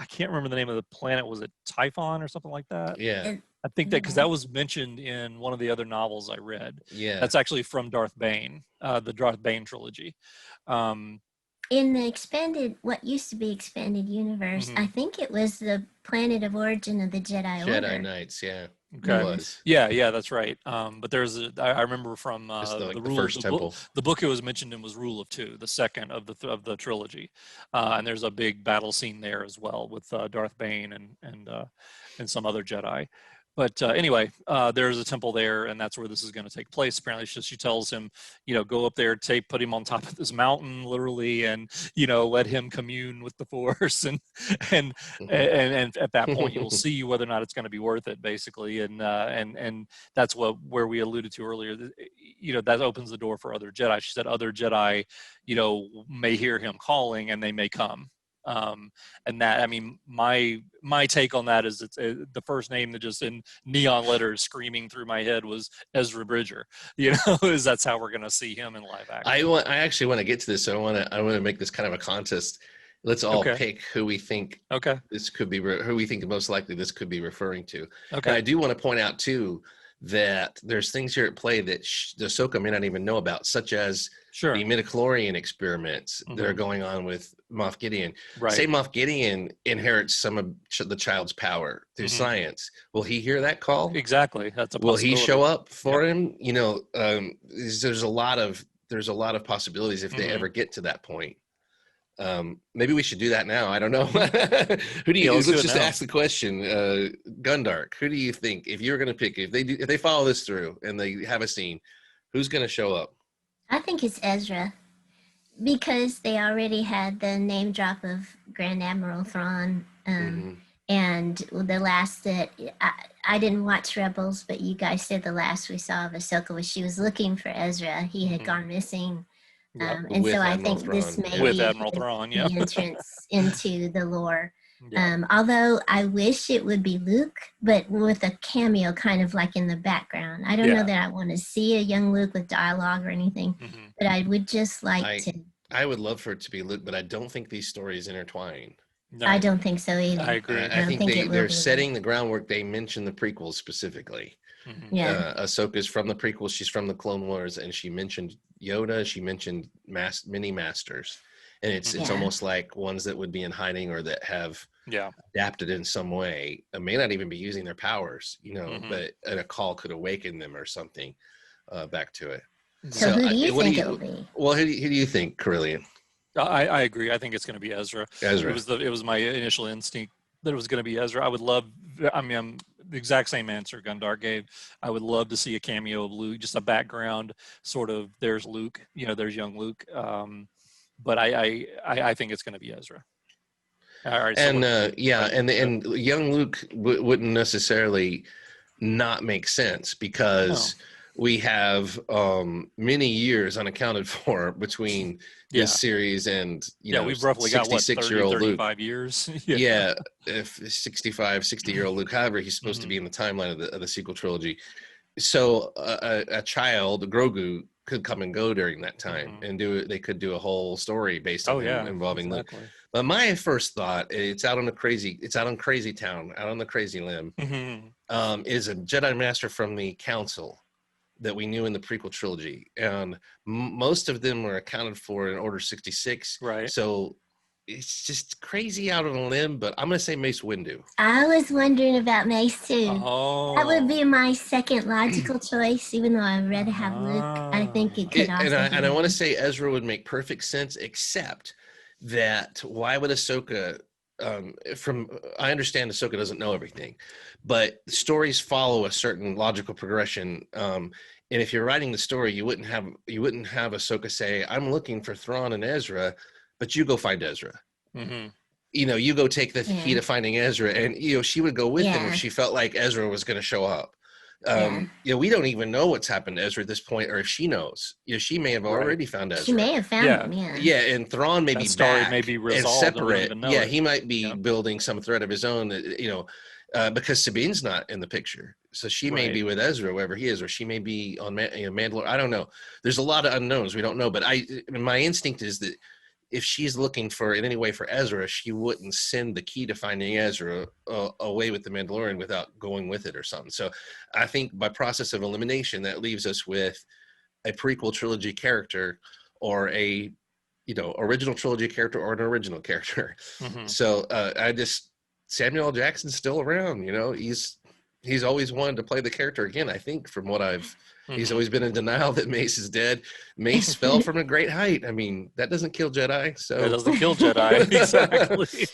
can't remember the name of the planet. Was it Typhon or something like that? Yeah. I think that because that was mentioned in one of the other novels I read. Yeah. That's actually from Darth Bane, the Darth Bane trilogy. In the what used to be expanded universe, I think it was the planet of origin of the Jedi Order. Jedi Knights, yeah. Okay. It was. Yeah, that's right. But there's I remember from the first temple. The book it was mentioned in was Rule of Two, the second of the trilogy, and there's a big battle scene there as well with Darth Bane and some other Jedi. But anyway, there's a temple there, and that's where this is going to take place. Apparently, she tells him, go up there, put him on top of this mountain, literally, and let him commune with the Force, and at that point, you'll see whether or not it's going to be worth it, basically. And that's where we alluded to earlier. That opens the door for other Jedi. She said other Jedi, may hear him calling, and they may come. And that, I mean, my take on that is it's the first name that just in neon letters screaming through my head was Ezra Bridger. Is that's how we're going to see him in live action. I actually want to get to this. So I want to make this kind of a contest. Let's all pick who we think this could be, who we think most likely this could be referring to. Okay. And I do want to point out too that there's things here at play that the Ahsoka may not even know about, such as the midichlorian experiments that are going on with Moff Gideon. Right. Say Moff Gideon inherits some of the child's power through science. Will he hear that call? Exactly. That's a Will he show up for him? There's a lot of possibilities if they ever get to that point. Maybe we should do that now. I don't know. Who do you? Let's just ask the question. Gundark. Who do you think, if you're going to pick, if they follow this through and they have a scene, who's going to show up? I think it's Ezra, because they already had the name drop of Grand Admiral Thrawn, and the last that I didn't watch Rebels, but you guys said the last we saw of Ahsoka was she was looking for Ezra. He had gone missing. And so I think this may be the entrance into the lore. Although I wish it would be Luke, but with a cameo kind of like in the background. I don't know that I want to see a young Luke with dialogue or anything, but I would just like to. I would love for it to be Luke, but I don't think these stories intertwine. No. I don't think so either. I agree. I think they're setting the groundwork. They mention the prequels specifically. Ahsoka's from the prequels. She's from the Clone Wars, and she mentioned Yoda. She mentioned mini masters, and it's almost like ones that would be in hiding or that have adapted in some way. It may not even be using their powers, but a call could awaken them or something back to it. So who do you think it'll be? Well, who do you think, Corellian? I agree. I think it's going to be Ezra. It was my initial instinct that it was going to be Ezra. I would love. I'm the exact same answer Gundark gave. I would love to see a cameo of Luke, just a background sort of. There's Luke, there's young Luke. But I think it's going to be Ezra. All right. And and young Luke wouldn't necessarily not make sense because we have many years unaccounted for between this series and we've roughly got 66-year-old 35 Luke. years. If 60-year-old Luke, however he's supposed to be in the timeline of the sequel trilogy. So a child, Grogu, could come and go during that time and they could do a whole story based on involving Luke. But my first thought, it's out on crazy town, out on the crazy limb, is a Jedi Master from the Council that we knew in the prequel trilogy, and most of them were accounted for in Order 66. Right. So it's just crazy out on a limb, but I'm going to say Mace Windu. I was wondering about Mace too. Oh. That would be my second logical choice, even though I'd rather have Luke. I think it could also. And I want to say Ezra would make perfect sense, except that why would Ahsoka? I understand Ahsoka doesn't know everything, but stories follow a certain logical progression. And if you're writing the story, you wouldn't have Ahsoka say, "I'm looking for Thrawn and Ezra," but you go find Ezra. Mm-hmm. You know, you go take the key to finding Ezra, and she would go with him if she felt like Ezra was going to show up. We don't even know what's happened to Ezra at this point, or if she knows. She may have already found Ezra. She may have found him. Yeah, and Thrawn may be back may be resolved and separate. And He might be building some thread of his own. Because Sabine's not in the picture, so she may be with Ezra wherever he is, or she may be on Mandalorian. I don't know. There's a lot of unknowns. We don't know, but my instinct is that if she's looking for in any way for Ezra, she wouldn't send the key to finding Ezra away with the Mandalorian without going with it or something. So I think by process of elimination, that leaves us with a prequel trilogy character or a, original trilogy character or an original character. Mm-hmm. So Samuel L. Jackson's still around, he's always wanted to play the character again. I think from what he's always been in denial that Mace is dead. Mace fell from a great height. I mean, that doesn't kill Jedi. So that doesn't kill Jedi. Exactly.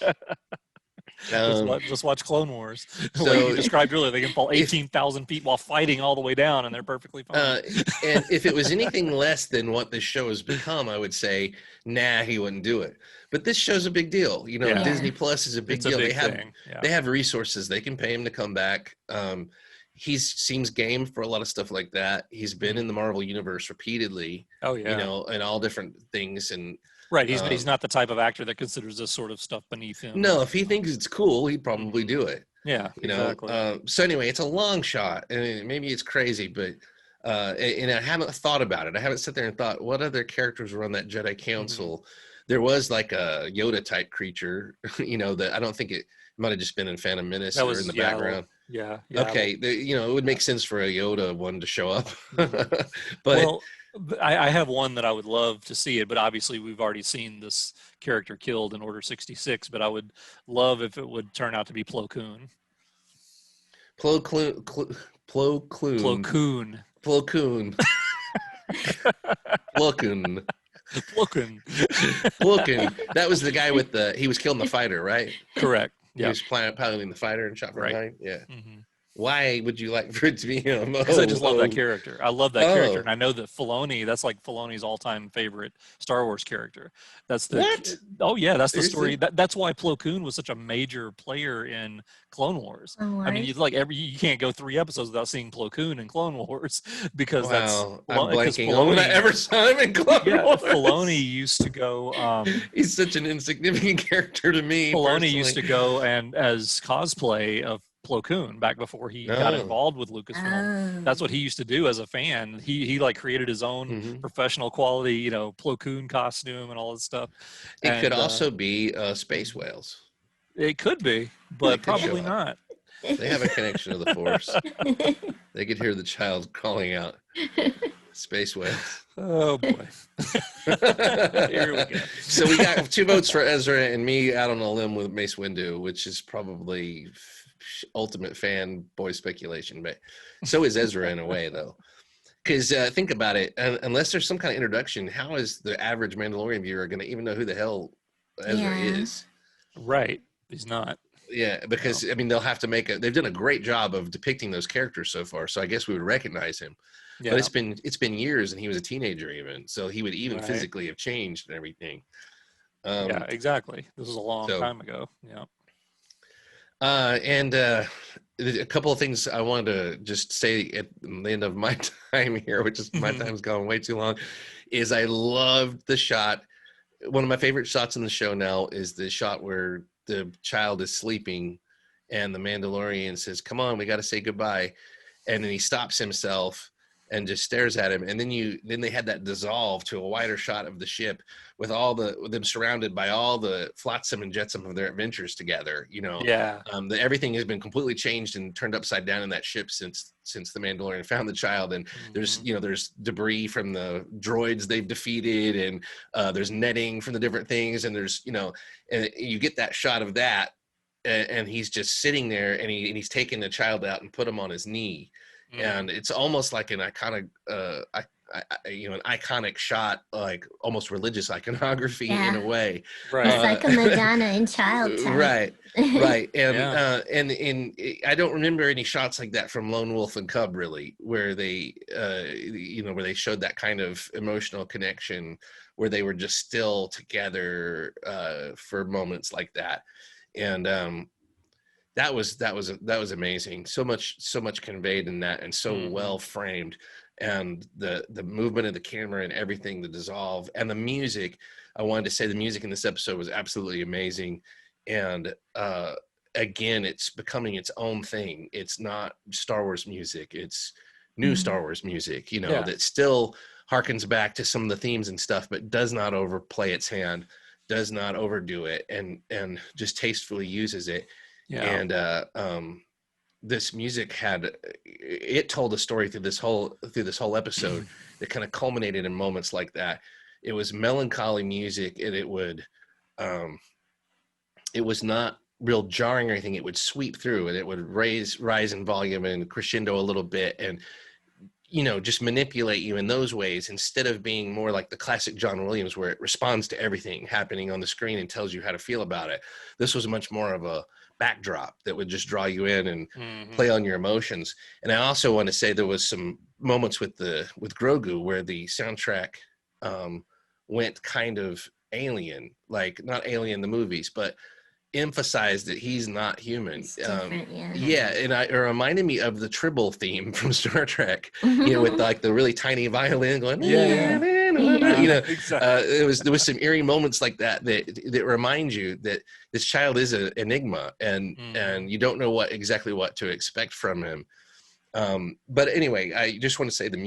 Just watch Clone Wars. So, like you described earlier, they can fall 18,000 feet while fighting all the way down, and they're perfectly fine. And if it was anything less than what this show has become, I would say, nah, he wouldn't do it. But this show's a big deal. Disney Plus is a big deal. Big thing. They have resources. They can pay him to come back. He seems game for a lot of stuff like that. He's been in the Marvel universe repeatedly. Oh yeah. And all different things. And right, he's not the type of actor that considers this sort of stuff beneath him. No, if he thinks it's cool, he'd probably do it. Yeah, exactly. So anyway, it's a long shot, and maybe it's crazy, but and I haven't thought about it. I haven't sat there and thought what other characters were on that Jedi Council. Mm-hmm. There was like a Yoda type creature, that I don't think it might have just been in Phantom Menace or in the background. Yeah. Okay. It would make sense for a Yoda one to show up. But well, I have one that I would love to see it, but obviously we've already seen this character killed in Order 66, but I would love if it would turn out to be Plo Koon. Plo Koon. Plo Koon. Plo Koon. Plo Koon. Plo. That was the guy he was killing the fighter, right? Correct. He was piloting the fighter and shot from behind. Yeah. Mm-hmm. Why would you like for it to be him? Because I just love that character. I love that character, and I know that Filoni. That's like Filoni's all-time favorite Star Wars character. That's the what? Oh yeah, that's the story. That's why Plo Koon was such a major player in Clone Wars. Oh, I mean, you can't go 3 episodes without seeing Plo Koon in Clone Wars because I'm blanking on when I ever saw him in Clone Wars. Filoni used to go. He's such an insignificant character to me. Filoni personally. used to go and as cosplay of Plo Koon back before he got involved with Lucasfilm. That's what he used to do as a fan. He like created his own professional quality, Plo Koon costume and all this stuff. It could also be space whales. It could be, but probably not. They have a connection to the Force. They could hear the child calling out space whales. Oh boy. Here we go. So we got 2 votes for Ezra and me out on a limb with Mace Windu, which is probably ultimate fanboy speculation, but so is Ezra in a way though, because think about it, unless there's some kind of introduction, how is the average Mandalorian viewer going to even know who the hell Ezra is? Right, he's not. Yeah, because I mean they'll have to they've done a great job of depicting those characters so far, so I guess we would recognize him. But it's been years, and he was a teenager even, so he would even physically have changed and everything. Yeah, exactly. This was a long time ago. Yeah. And a couple of things I wanted to just say at the end of my time here, which is my time's gone way too long, is I loved the shot. One of my favorite shots in the show now is the shot where the child is sleeping and the Mandalorian says, "Come on, we got to say goodbye." And then he stops himself and just stares at him. And then they had that dissolve to a wider shot of the ship with them surrounded by all the flotsam and jetsam of their adventures together. Yeah. Everything has been completely changed and turned upside down in that ship since the Mandalorian found the child. And there's debris from the droids they've defeated, and there's netting from the different things, and there's and you get that shot of that, and he's just sitting there, and he's taking the child out and put him on his knee. And it's almost like an iconic an iconic shot, like almost religious iconography in a way. Right. It's like a Madonna and child type. Right. And and I don't remember any shots like that from Lone Wolf and Cub, really, where they where they showed that kind of emotional connection, where they were just still together for moments like that. And that was amazing. So much conveyed in that, and so well framed. And the movement of the camera and everything, the dissolve, and the music. I wanted to say the music in this episode was absolutely amazing. And again, it's becoming its own thing. It's not Star Wars music. It's new Star Wars music, that still harkens back to some of the themes and stuff, but does not overplay its hand, does not overdo it, and just tastefully uses it. Yeah. And this music told a story through this whole episode that kind of culminated in moments like that. It was melancholy music, and it was not real jarring or anything. It would sweep through, and it would rise in volume and crescendo a little bit, and just manipulate you in those ways, instead of being more like the classic John Williams, where it responds to everything happening on the screen and tells you how to feel about it. This was much more of a backdrop that would just draw you in and play on your emotions. And I also want to say there was some moments with Grogu where the soundtrack went kind of alien, like not Alien the movies, but emphasized that he's not human. And it reminded me of the Tribble theme from Star Trek, with like the really tiny violin going, there was some eerie moments like that remind you that this child is an enigma, and you don't know exactly what to expect from him. But anyway, I just want to say the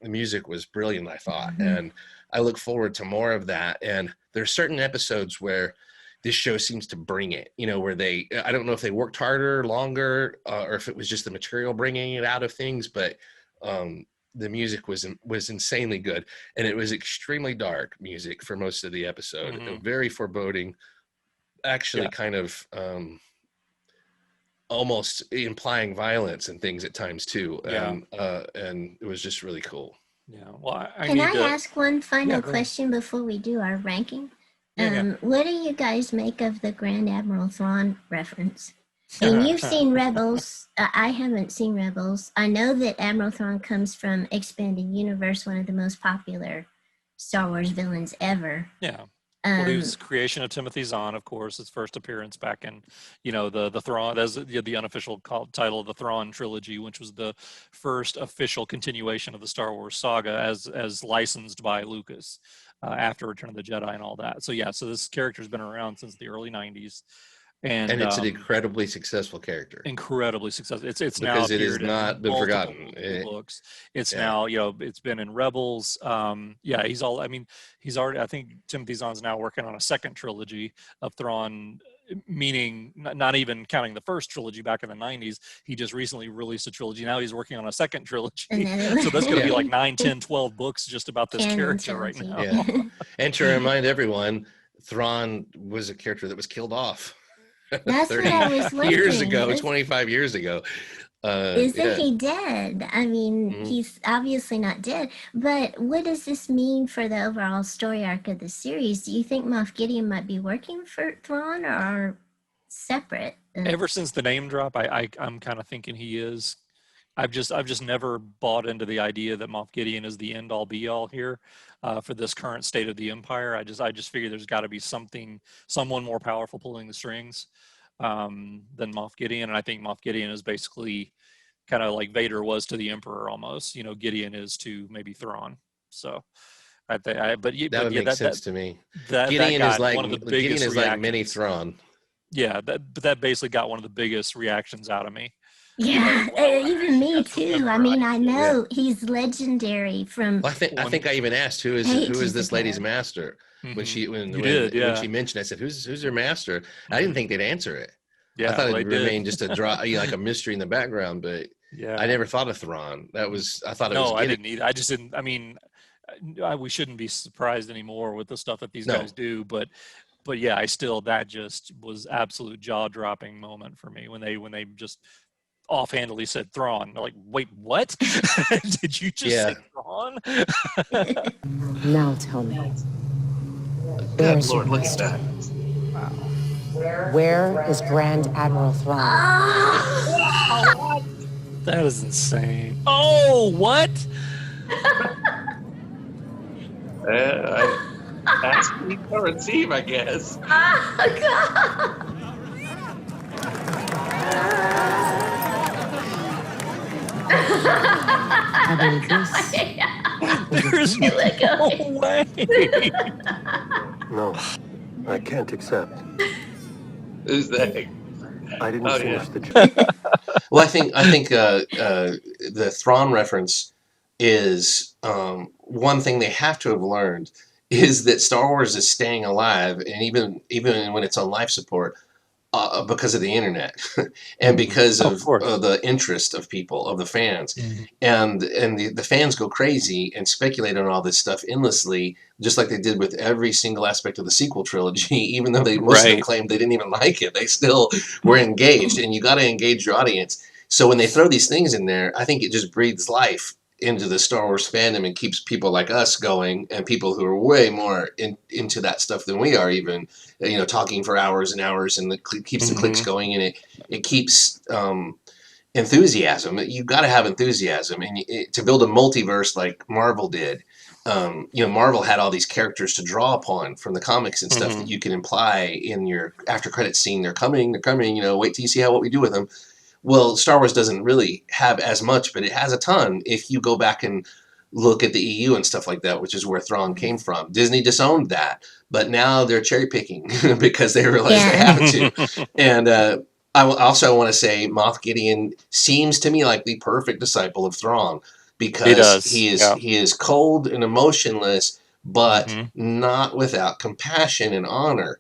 music was brilliant, I thought, and I look forward to more of that. And there's certain episodes where this show seems to bring it, where I don't know if they worked harder, longer, or if it was just the material bringing it out of things, but the music was insanely good. And it was extremely dark music for most of the episode, very foreboding, actually kind of almost implying violence and things at times too. And it was just really cool. Yeah. Well, Can I ask one final question before we do our ranking? What do you guys make of the Grand Admiral Thrawn reference? And you've seen Rebels. I haven't seen Rebels. I know that Admiral Thrawn comes from Expanded Universe, one of the most popular Star Wars villains ever. Yeah. Well, he was creation of Timothy Zahn, of course, his first appearance back in, the Thrawn, as the unofficial title of the Thrawn trilogy, which was the first official continuation of the Star Wars saga as licensed by Lucas after Return of the Jedi and all that. So so this character's been around since the early 90s. And it's an incredibly successive character. Incredibly successful. It's because now it has not been forgotten. Books. It's now, it's been in Rebels. He's already, I think Timothy Zahn's now working on a second trilogy of Thrawn, meaning not even counting the first trilogy back in the 90s. He just recently released a trilogy. Now he's working on a second trilogy. So that's going to be like 9, 10, 12 books just about this character right now. Yeah. And to remind everyone, Thrawn was a character that was killed off. That's 30 what I was wondering. Years ago, 25 years ago. Isn't he dead? I mean, he's obviously not dead. But what does this mean for the overall story arc of the series? Do you think Moff Gideon might be working for Thrawn or separate? Ever since the name drop, I'm kind of thinking he is. I've just never bought into the idea that Moff Gideon is the end all be all here for this current state of the Empire. I just figure there's got to be someone more powerful pulling the strings than Moff Gideon, and I think Moff Gideon is basically kind of like Vader was to the Emperor almost. Gideon is to maybe Thrawn. So that would make sense to me. Gideon is like one of the biggest. Gideon is like mini Thrawn. Yeah, but that basically got one of the biggest reactions out of me. Yeah, even me That's too. I remember, mean, I Yeah. know he's legendary from Well, I think I even asked who is pages this lady's ago. master when Mhm. she You did, when yeah. she mentioned. I said, who's her master? I didn't Mhm. think they'd answer it. I Yeah, thought well, they it'd did. remain just a like a mystery in the background, but I Yeah. never thought of Thrawn. I thought it was No, I Gideon. didn't either. I just didn't. I mean, we shouldn't be surprised anymore with the stuff that these No, guys do. But yeah, I still that just was absolute jaw dropping moment for me when they just offhandedly said Thrawn. Like, wait, what? Did you just say yeah, Thrawn? Now tell me, where Good is your Lord, look at master? that. Where is Grand Admiral Thrawn? That is insane. Oh, what? I ask, you shall receive, I guess. Oh, God. I believe this. There's Let no go. way. No, I can't accept. Who's that? I didn't Oh, finish yeah. the job. well, I think the Thrawn reference is one thing they have to have learned is that Star Wars is staying alive, and even when it's on life support, because of the internet and because Of of course. the interest of people, of the fans. Mhm. And the fans go crazy and speculate on all this stuff endlessly, just like they did with every single aspect of the sequel trilogy. Even though most of them Right. claimed they didn't even like it, they still were engaged. And you got to engage your audience. So when they throw these things in there, I think it just breathes life into the Star Wars fandom and keeps people like us going, and people who are way more into that stuff than we are, even talking for hours and hours, and keeps the clicks Mhm. going, and it keeps enthusiasm. You got to have enthusiasm, and to build a multiverse like Marvel did. Marvel had all these characters to draw upon from the comics and stuff that Mhm. you can imply in your after credits scene. They're coming. They're coming. Wait till you see what we do with them. Well, Star Wars doesn't really have as much, but it has a ton. If you go back and look at the EU and stuff like that, which is where Thrawn came from, Disney disowned that, but now they're cherry picking because they realize they have to. And also want to say Moff Gideon seems to me like the perfect disciple of Thrawn He because does. Yeah. he is cold and emotionless, but Mhm. not without compassion and honor,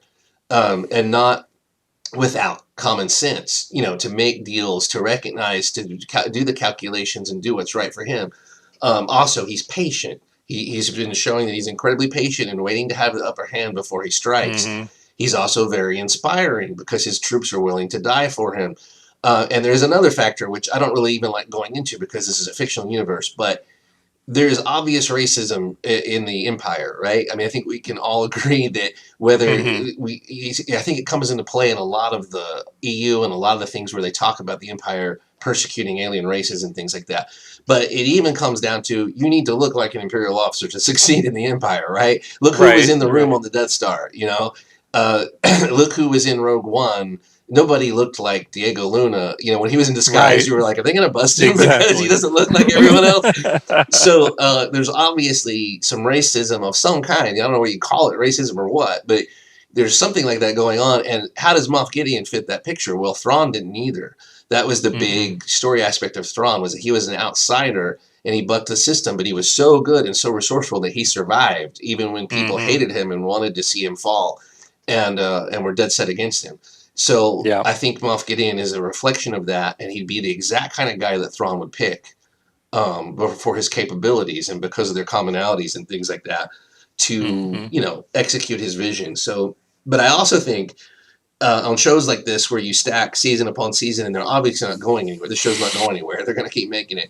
and not without common sense, to make deals, to recognize, to do the calculations and do what's right for him. Also, he's patient. He's been showing that he's incredibly patient and waiting to have the upper hand before he strikes. Mhm. He's also very inspiring because his troops are willing to die for him. And there's another factor, which I don't really even like going into because this is a fictional universe, but there's obvious racism in the empire, right? I mean, I think we can all agree that whether Mhm. I think it comes into play in a lot of the EU and a lot of the things where they talk about the empire persecuting alien races and things like that. But it even comes down to you need to look like an imperial officer to succeed in the empire, right? Look who was Right. in the room Right. on the Death Star, uh, look who was in Rogue One. Nobody looked like Diego Luna. When he was in disguise, Right. you were like, are they going to bust him because he Exactly. doesn't look like everyone else? So there's obviously some racism of some kind. I don't know what you call it, racism or what, but there's something like that going on. And how does Moff Gideon fit that picture? Well, Thrawn didn't either. That was the Mhm. big story aspect of Thrawn, was that he was an outsider and he bucked the system, but he was so good and so resourceful that he survived even when people Mhm. hated him and wanted to see him fall, and were dead set against him. So Yeah. I think Moff Gideon is a reflection of that, and he'd be the exact kind of guy that Thrawn would pick, for his capabilities and because of their commonalities and things like that, to Mhm. execute his vision. So, but I also think on shows like this where you stack season upon season and they're obviously not going anywhere, the show's not going anywhere. They're going to keep making it.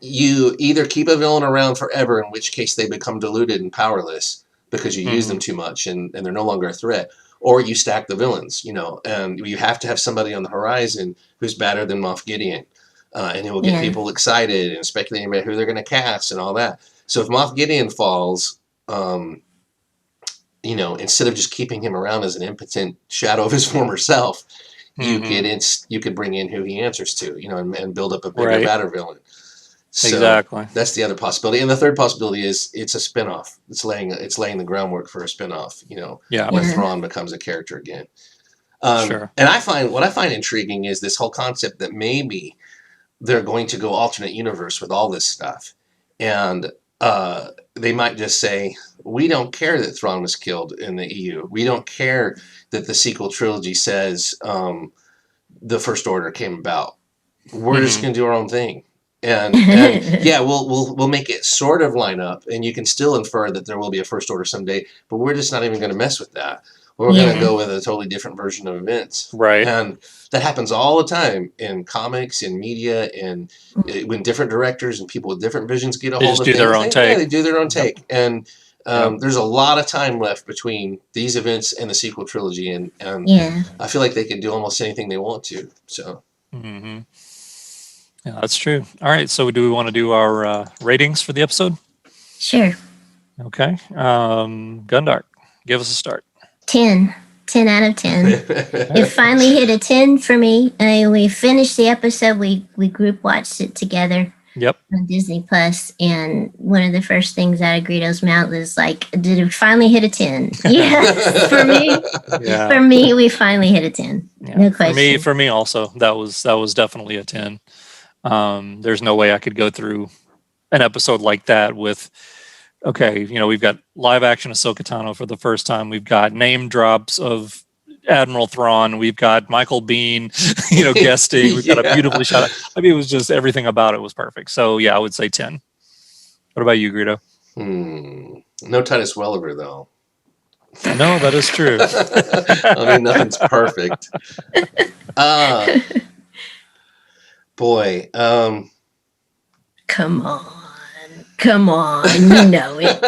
You either keep a villain around forever, in which case they become diluted and powerless because you use them Mhm. too much and they're no longer a threat, or you stack the villains, and you have to have somebody on the horizon who's better than Moff Gideon, and it will get Yeah. people excited and speculating about who they're going to cast and all that. So if Moff Gideon falls, instead of just keeping him around as an impotent shadow of his former self, Mhm. you could bring in who he answers to, and build up a bigger, Right. badder villain. So Exactly. that's the other possibility. And the third possibility is it's a spinoff. It's laying the groundwork for a spinoff, Yeah. where Yeah. Thrawn becomes a character again. Sure. And what I find intriguing is this whole concept that maybe they're going to go alternate universe with all this stuff, and they might just say, we don't care that Thrawn was killed in the EU. We don't care that the sequel trilogy says the First Order came about. We're just going to do our own thing. And yeah, we'll make it sort of line up, and you can still infer that there will be a First Order someday, but we're just not even going to mess with that. We're going to go with a totally different version of events. Right. And that happens all the time in comics, in media, and when different directors and people with different visions get a hold of things. Their own take. Yeah, they do their own take. And there's a lot of time left between these events and the sequel trilogy, and I feel like they can do almost anything they want to. So. Mm-hmm. Yeah, that's true. All right. So do we want to do our ratings for the episode? Sure. Okay. Gundark, give us a start. 10 out of 10. It finally hit a 10 for me. We finished the episode. We group watched it together. Yep. On Disney Plus, and one of the first things out of Greedo's mouth was like, "Did it finally hit a 10?" Yeah, for me. Yeah. For me, we finally hit a 10. Yeah. No question. For me also, that was definitely a 10. There's no way I could go through an episode like that with. Okay, we've got live action Ahsoka Tano for the first time. We've got name drops of Admiral Thrawn. We've got Michael Biehn, guesting. We've got a beautifully shot. I mean, it was just everything about it was perfect. So yeah, I would say 10. What about you, Greedo? No Titus Welliver though. No, that is true. I mean, nothing's perfect. Boy. Come on, you know it.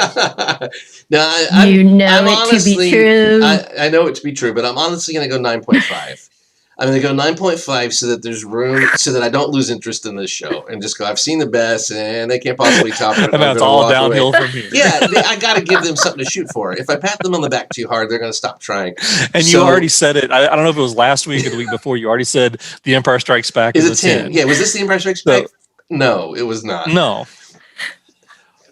No, I'm honestly, it to be true. I know it to be true, but I'm honestly going to go 9.5. I'm going to go 9.5 so that there's room, so that I don't lose interest in this show and just go, I've seen the best and they can't possibly top it. And that's all downhill from here. Yeah, I got to give them something to shoot for. If I pat them on the back too hard, they're going to stop trying. And you already said it. I don't know if it was last week or the week before. You already said The Empire Strikes Back is a 10. Yeah, was this The Empire Strikes Back? No, it was not. No.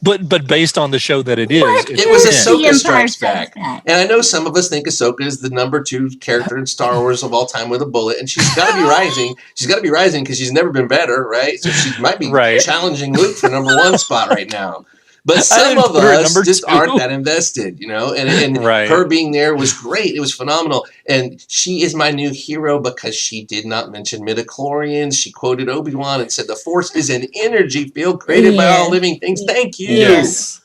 But based on the show that it is, it was Ahsoka Strikes Back. And I know some of us think Ahsoka is the number 2 character in Star Wars of all time with a bullet, and she's got to be rising. She's got to be rising because she's never been better, right? So she might be challenging Luke for number 1 spot right now. But some of us just aren't that invested, and her being there was great. It was phenomenal. And she is my new hero because she did not mention midichlorians. She quoted Obi-Wan and said, the Force is an energy field created by all living things. Thank you.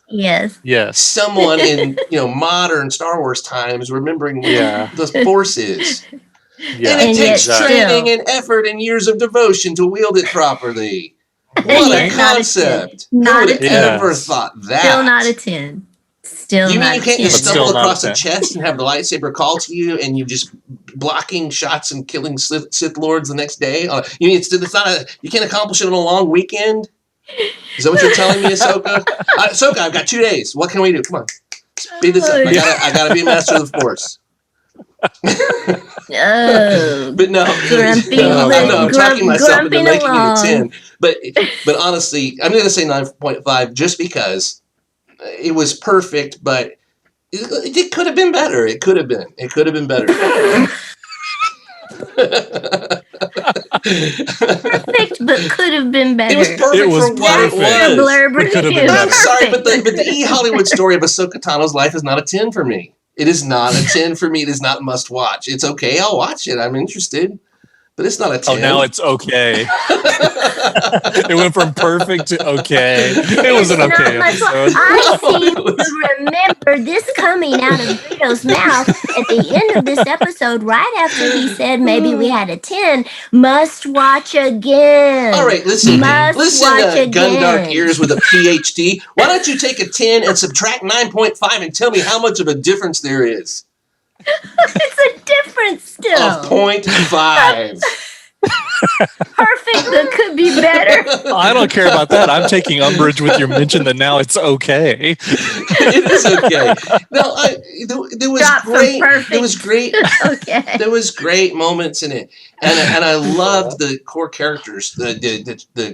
Yes. Someone in, modern Star Wars times remembering what the Force is. Yeah. And it takes training and effort and years of devotion to wield it properly. What a concept! Who would have ever thought that? Still not a 10. You mean you can't just stumble across a chest and have the lightsaber call to you, and you just blocking shots and killing Sith Lords the next day? You mean you can't accomplish it on a long weekend? Is that what you're telling me, Ahsoka? Ahsoka, I've got 2 days. What can we do? Come on, speed this up. I gotta be a master of the Force. But no, I'm talking myself into making it a 10. But honestly, I'm going to say 9.5 just because it was perfect. But it could have been better. It could have been better. Perfect, but could have been better. It was perfect for what it was. I'm sorry, but the E Hollywood story of Ahsoka Tano's life is not a 10 for me. It is not a 10 for me. It is not must watch. It's okay. I'll watch it. I'm interested. But it's not a 10. Oh, now it's okay. It went from perfect to okay. It was an okay episode. I seem to remember this coming out of Greedo's mouth at the end of this episode, right after he said maybe we had a 10. Must watch again. All right, listen, Gundark ears with a PhD. Why don't you take a 10 and subtract 9.5 and tell me how much of a difference there is? It's a difference still. Of 0.5. Perfect, but could be better. I don't care about that. I'm taking umbrage with your mention that now it's okay. It is okay. No, there was great. There was great. Okay. There was great moments in it, and I loved the core characters, the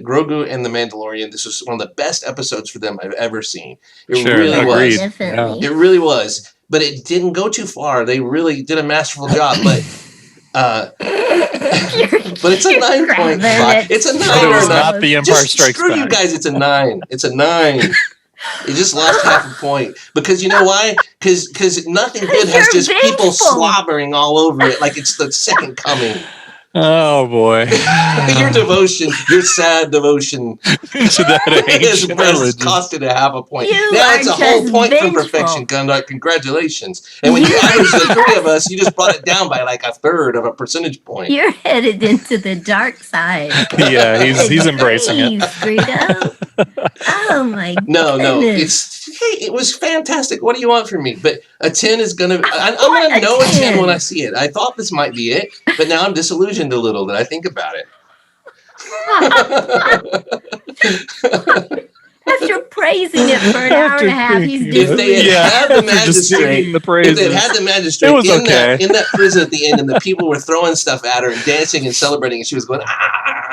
Grogu and the Mandalorian. This was one of the best episodes for them I've ever seen. It really was. Definitely. It really was. But it didn't go too far. They really did a masterful job. But But it's a 9.5. It's a 9 But it was or a 9. not the Empire Just Strikes screw you Back. guys. It's a 9. It's a 9. You just lost half a point because you know why? Because nothing good has You're just people vengeful. slobbering all over it like it's the second coming. Oh boy. Your devotion, your sad devotion, To that has ancient religion. costed a half a point. You Now are it's a whole just point from vengeful. perfection, Gundark. Congratulations. And when you average the three of us, you just brought it down by like a third of a percentage point. You're headed into the dark side. Yeah, he's embracing it. Jeez, Greedo. Oh my No, goodness. it was fantastic. What do you want from me? But a 10 is gonna. I'm want gonna a know a 10 when 10? I see it. I thought this might be it, but now I'm disillusioned a little that I think about it. After praising it for an hour and a half, he's After doing If they had had the after just singing magistrate, the if praises. they had the magistrate It was in okay. that prison at the end, and the people were throwing stuff at her and dancing and celebrating, and she was going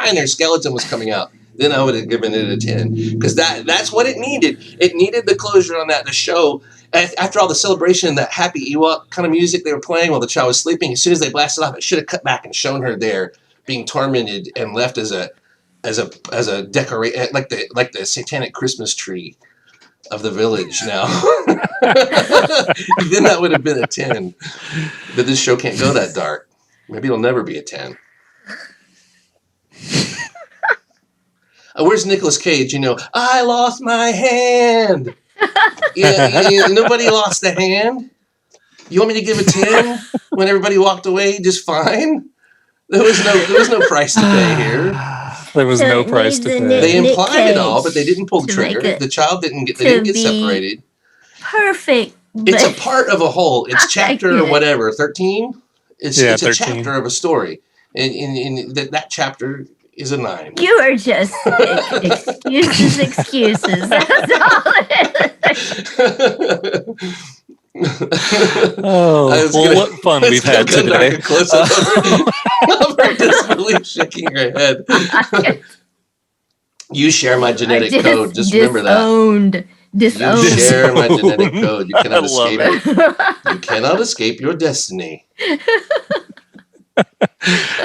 and her skeleton was coming out, then I would have given it a 10 because that's what it needed. It needed the closure on that to show. After all the celebration and that happy Ewok kind of music they were playing while the child was sleeping, as soon as they blasted off, it should have cut back and shown her there being tormented and left as a decoration, like the satanic Christmas tree of the village now. Then that would have been a 10. But this show can't go that dark. Maybe it'll never be a 10. Where's Nicolas Cage? I lost my hand. Yeah, nobody lost a hand. You want me to give a 10 when everybody walked away just fine? There was no price to pay here. There was So no it price to needs a pay. They Nick implied it all, Cage but they didn't pull the to trigger. make it The child didn't get. They to didn't get be separated. perfect. It's a but- part of a whole. It's chapter get it. whatever 13. It's Yeah, a 13. chapter of a story, and that chapter is a 9. You are just excuses. That's all it is. Oh, I was well, gonna- what fun we've had Let's give Gundark today. a close-up of her disbelief shaking her head. You share my genetic code. Just remember that. Disowned. You share my genetic code. You I cannot love escape it. You cannot escape your destiny.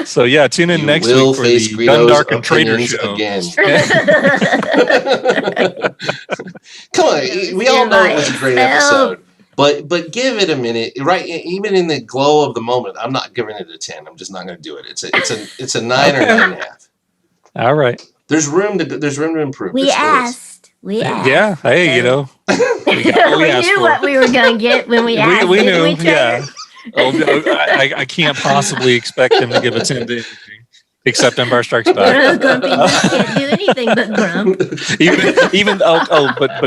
So yeah, tune in You next will week for face the Greedo's Gundark and Traitor opinions show. again. Come on, we all know it was a great episode, but give it a minute, right? Even in the glow of the moment, I'm not giving it a 10. I'm just not going to do it. It's a 9 or 9.5. All right. There's room to improve. We There still is. asked. We asked. Yeah. Hey, So- we got we what we asked knew for. what we were going to get when we asked. We didn't knew. we, Traitor? Yeah. Oh, I can't possibly expect them to give a 10 to anything except Empire Strikes Back. Grumpy can't do anything but grump. But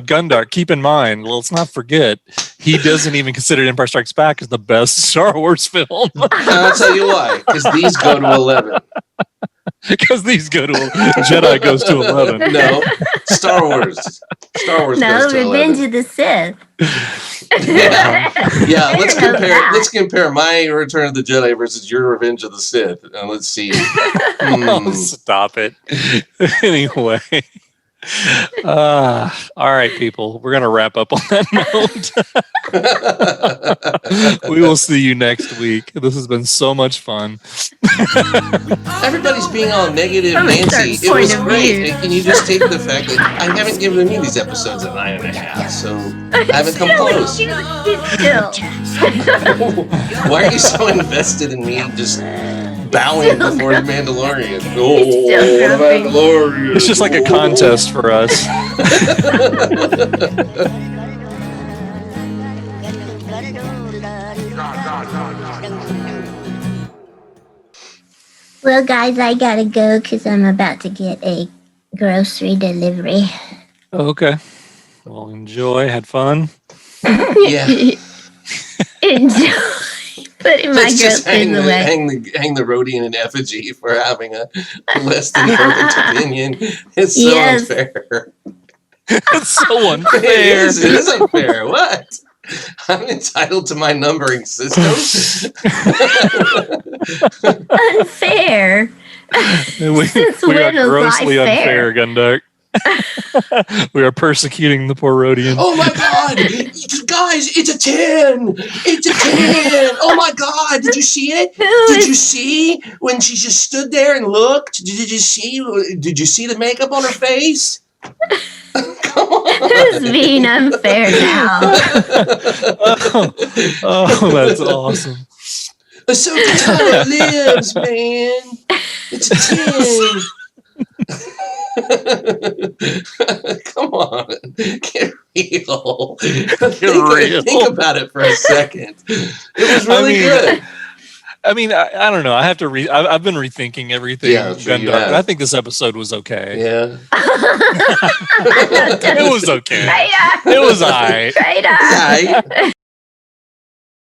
Gundark, keep in mind, let's not forget, he doesn't even consider Empire Strikes Back as the best Star Wars film. I'll tell you why. Because these go to 11. Because these go to Jedi goes to 11. No, Star Wars. Star Wars No, goes to Revenge 11. of the Sith. Yeah. Let's I know compare. that. Let's compare my Return of the Jedi versus your Revenge of the Sith, and let's see. Oh, stop it. Anyway. All right, people. We're going to wrap up on that note. We will see you next week. This has been so much fun. Everybody's being all negative, From a Nancy. certain It was point of great. view. And can you just take the fact that I haven't given any of these episodes a 9.5, so I haven't come close. Still. Why are you so invested in me just bowing before the Mandalorian? Oh, still the grumpy. Mandalorian. It's just like a contest for us. Well, guys, I gotta go because I'm about to get a grocery delivery. Okay. Well, enjoy. Had fun. Yeah. Enjoy putting my Let's just groceries away. hang the Rhodian in effigy for having a less than perfect opinion. It's so Yes. unfair. It's so It unfair. is unfair. What? I'm entitled to my numbering system. Unfair. We Since are when was grossly life unfair, fair? Gundark. We are persecuting the poor Rhodian. Oh my God, guys, it's a 10. It's a 10. Oh my God, did you see it? Did you see when she just stood there and looked? Did you see? Did you see the makeup on her face? Come on. Who's being unfair now? Oh, that's awesome. Ahsoka Tano lives, man. It's a 10. Come on, get real. Think about it for a second. It was really good. I mean, I don't know. I have to I've been rethinking everything. Yeah, sure you have. And I think this episode was okay. Yeah. It was okay. Traitor. It was all right. Traitor. Yeah.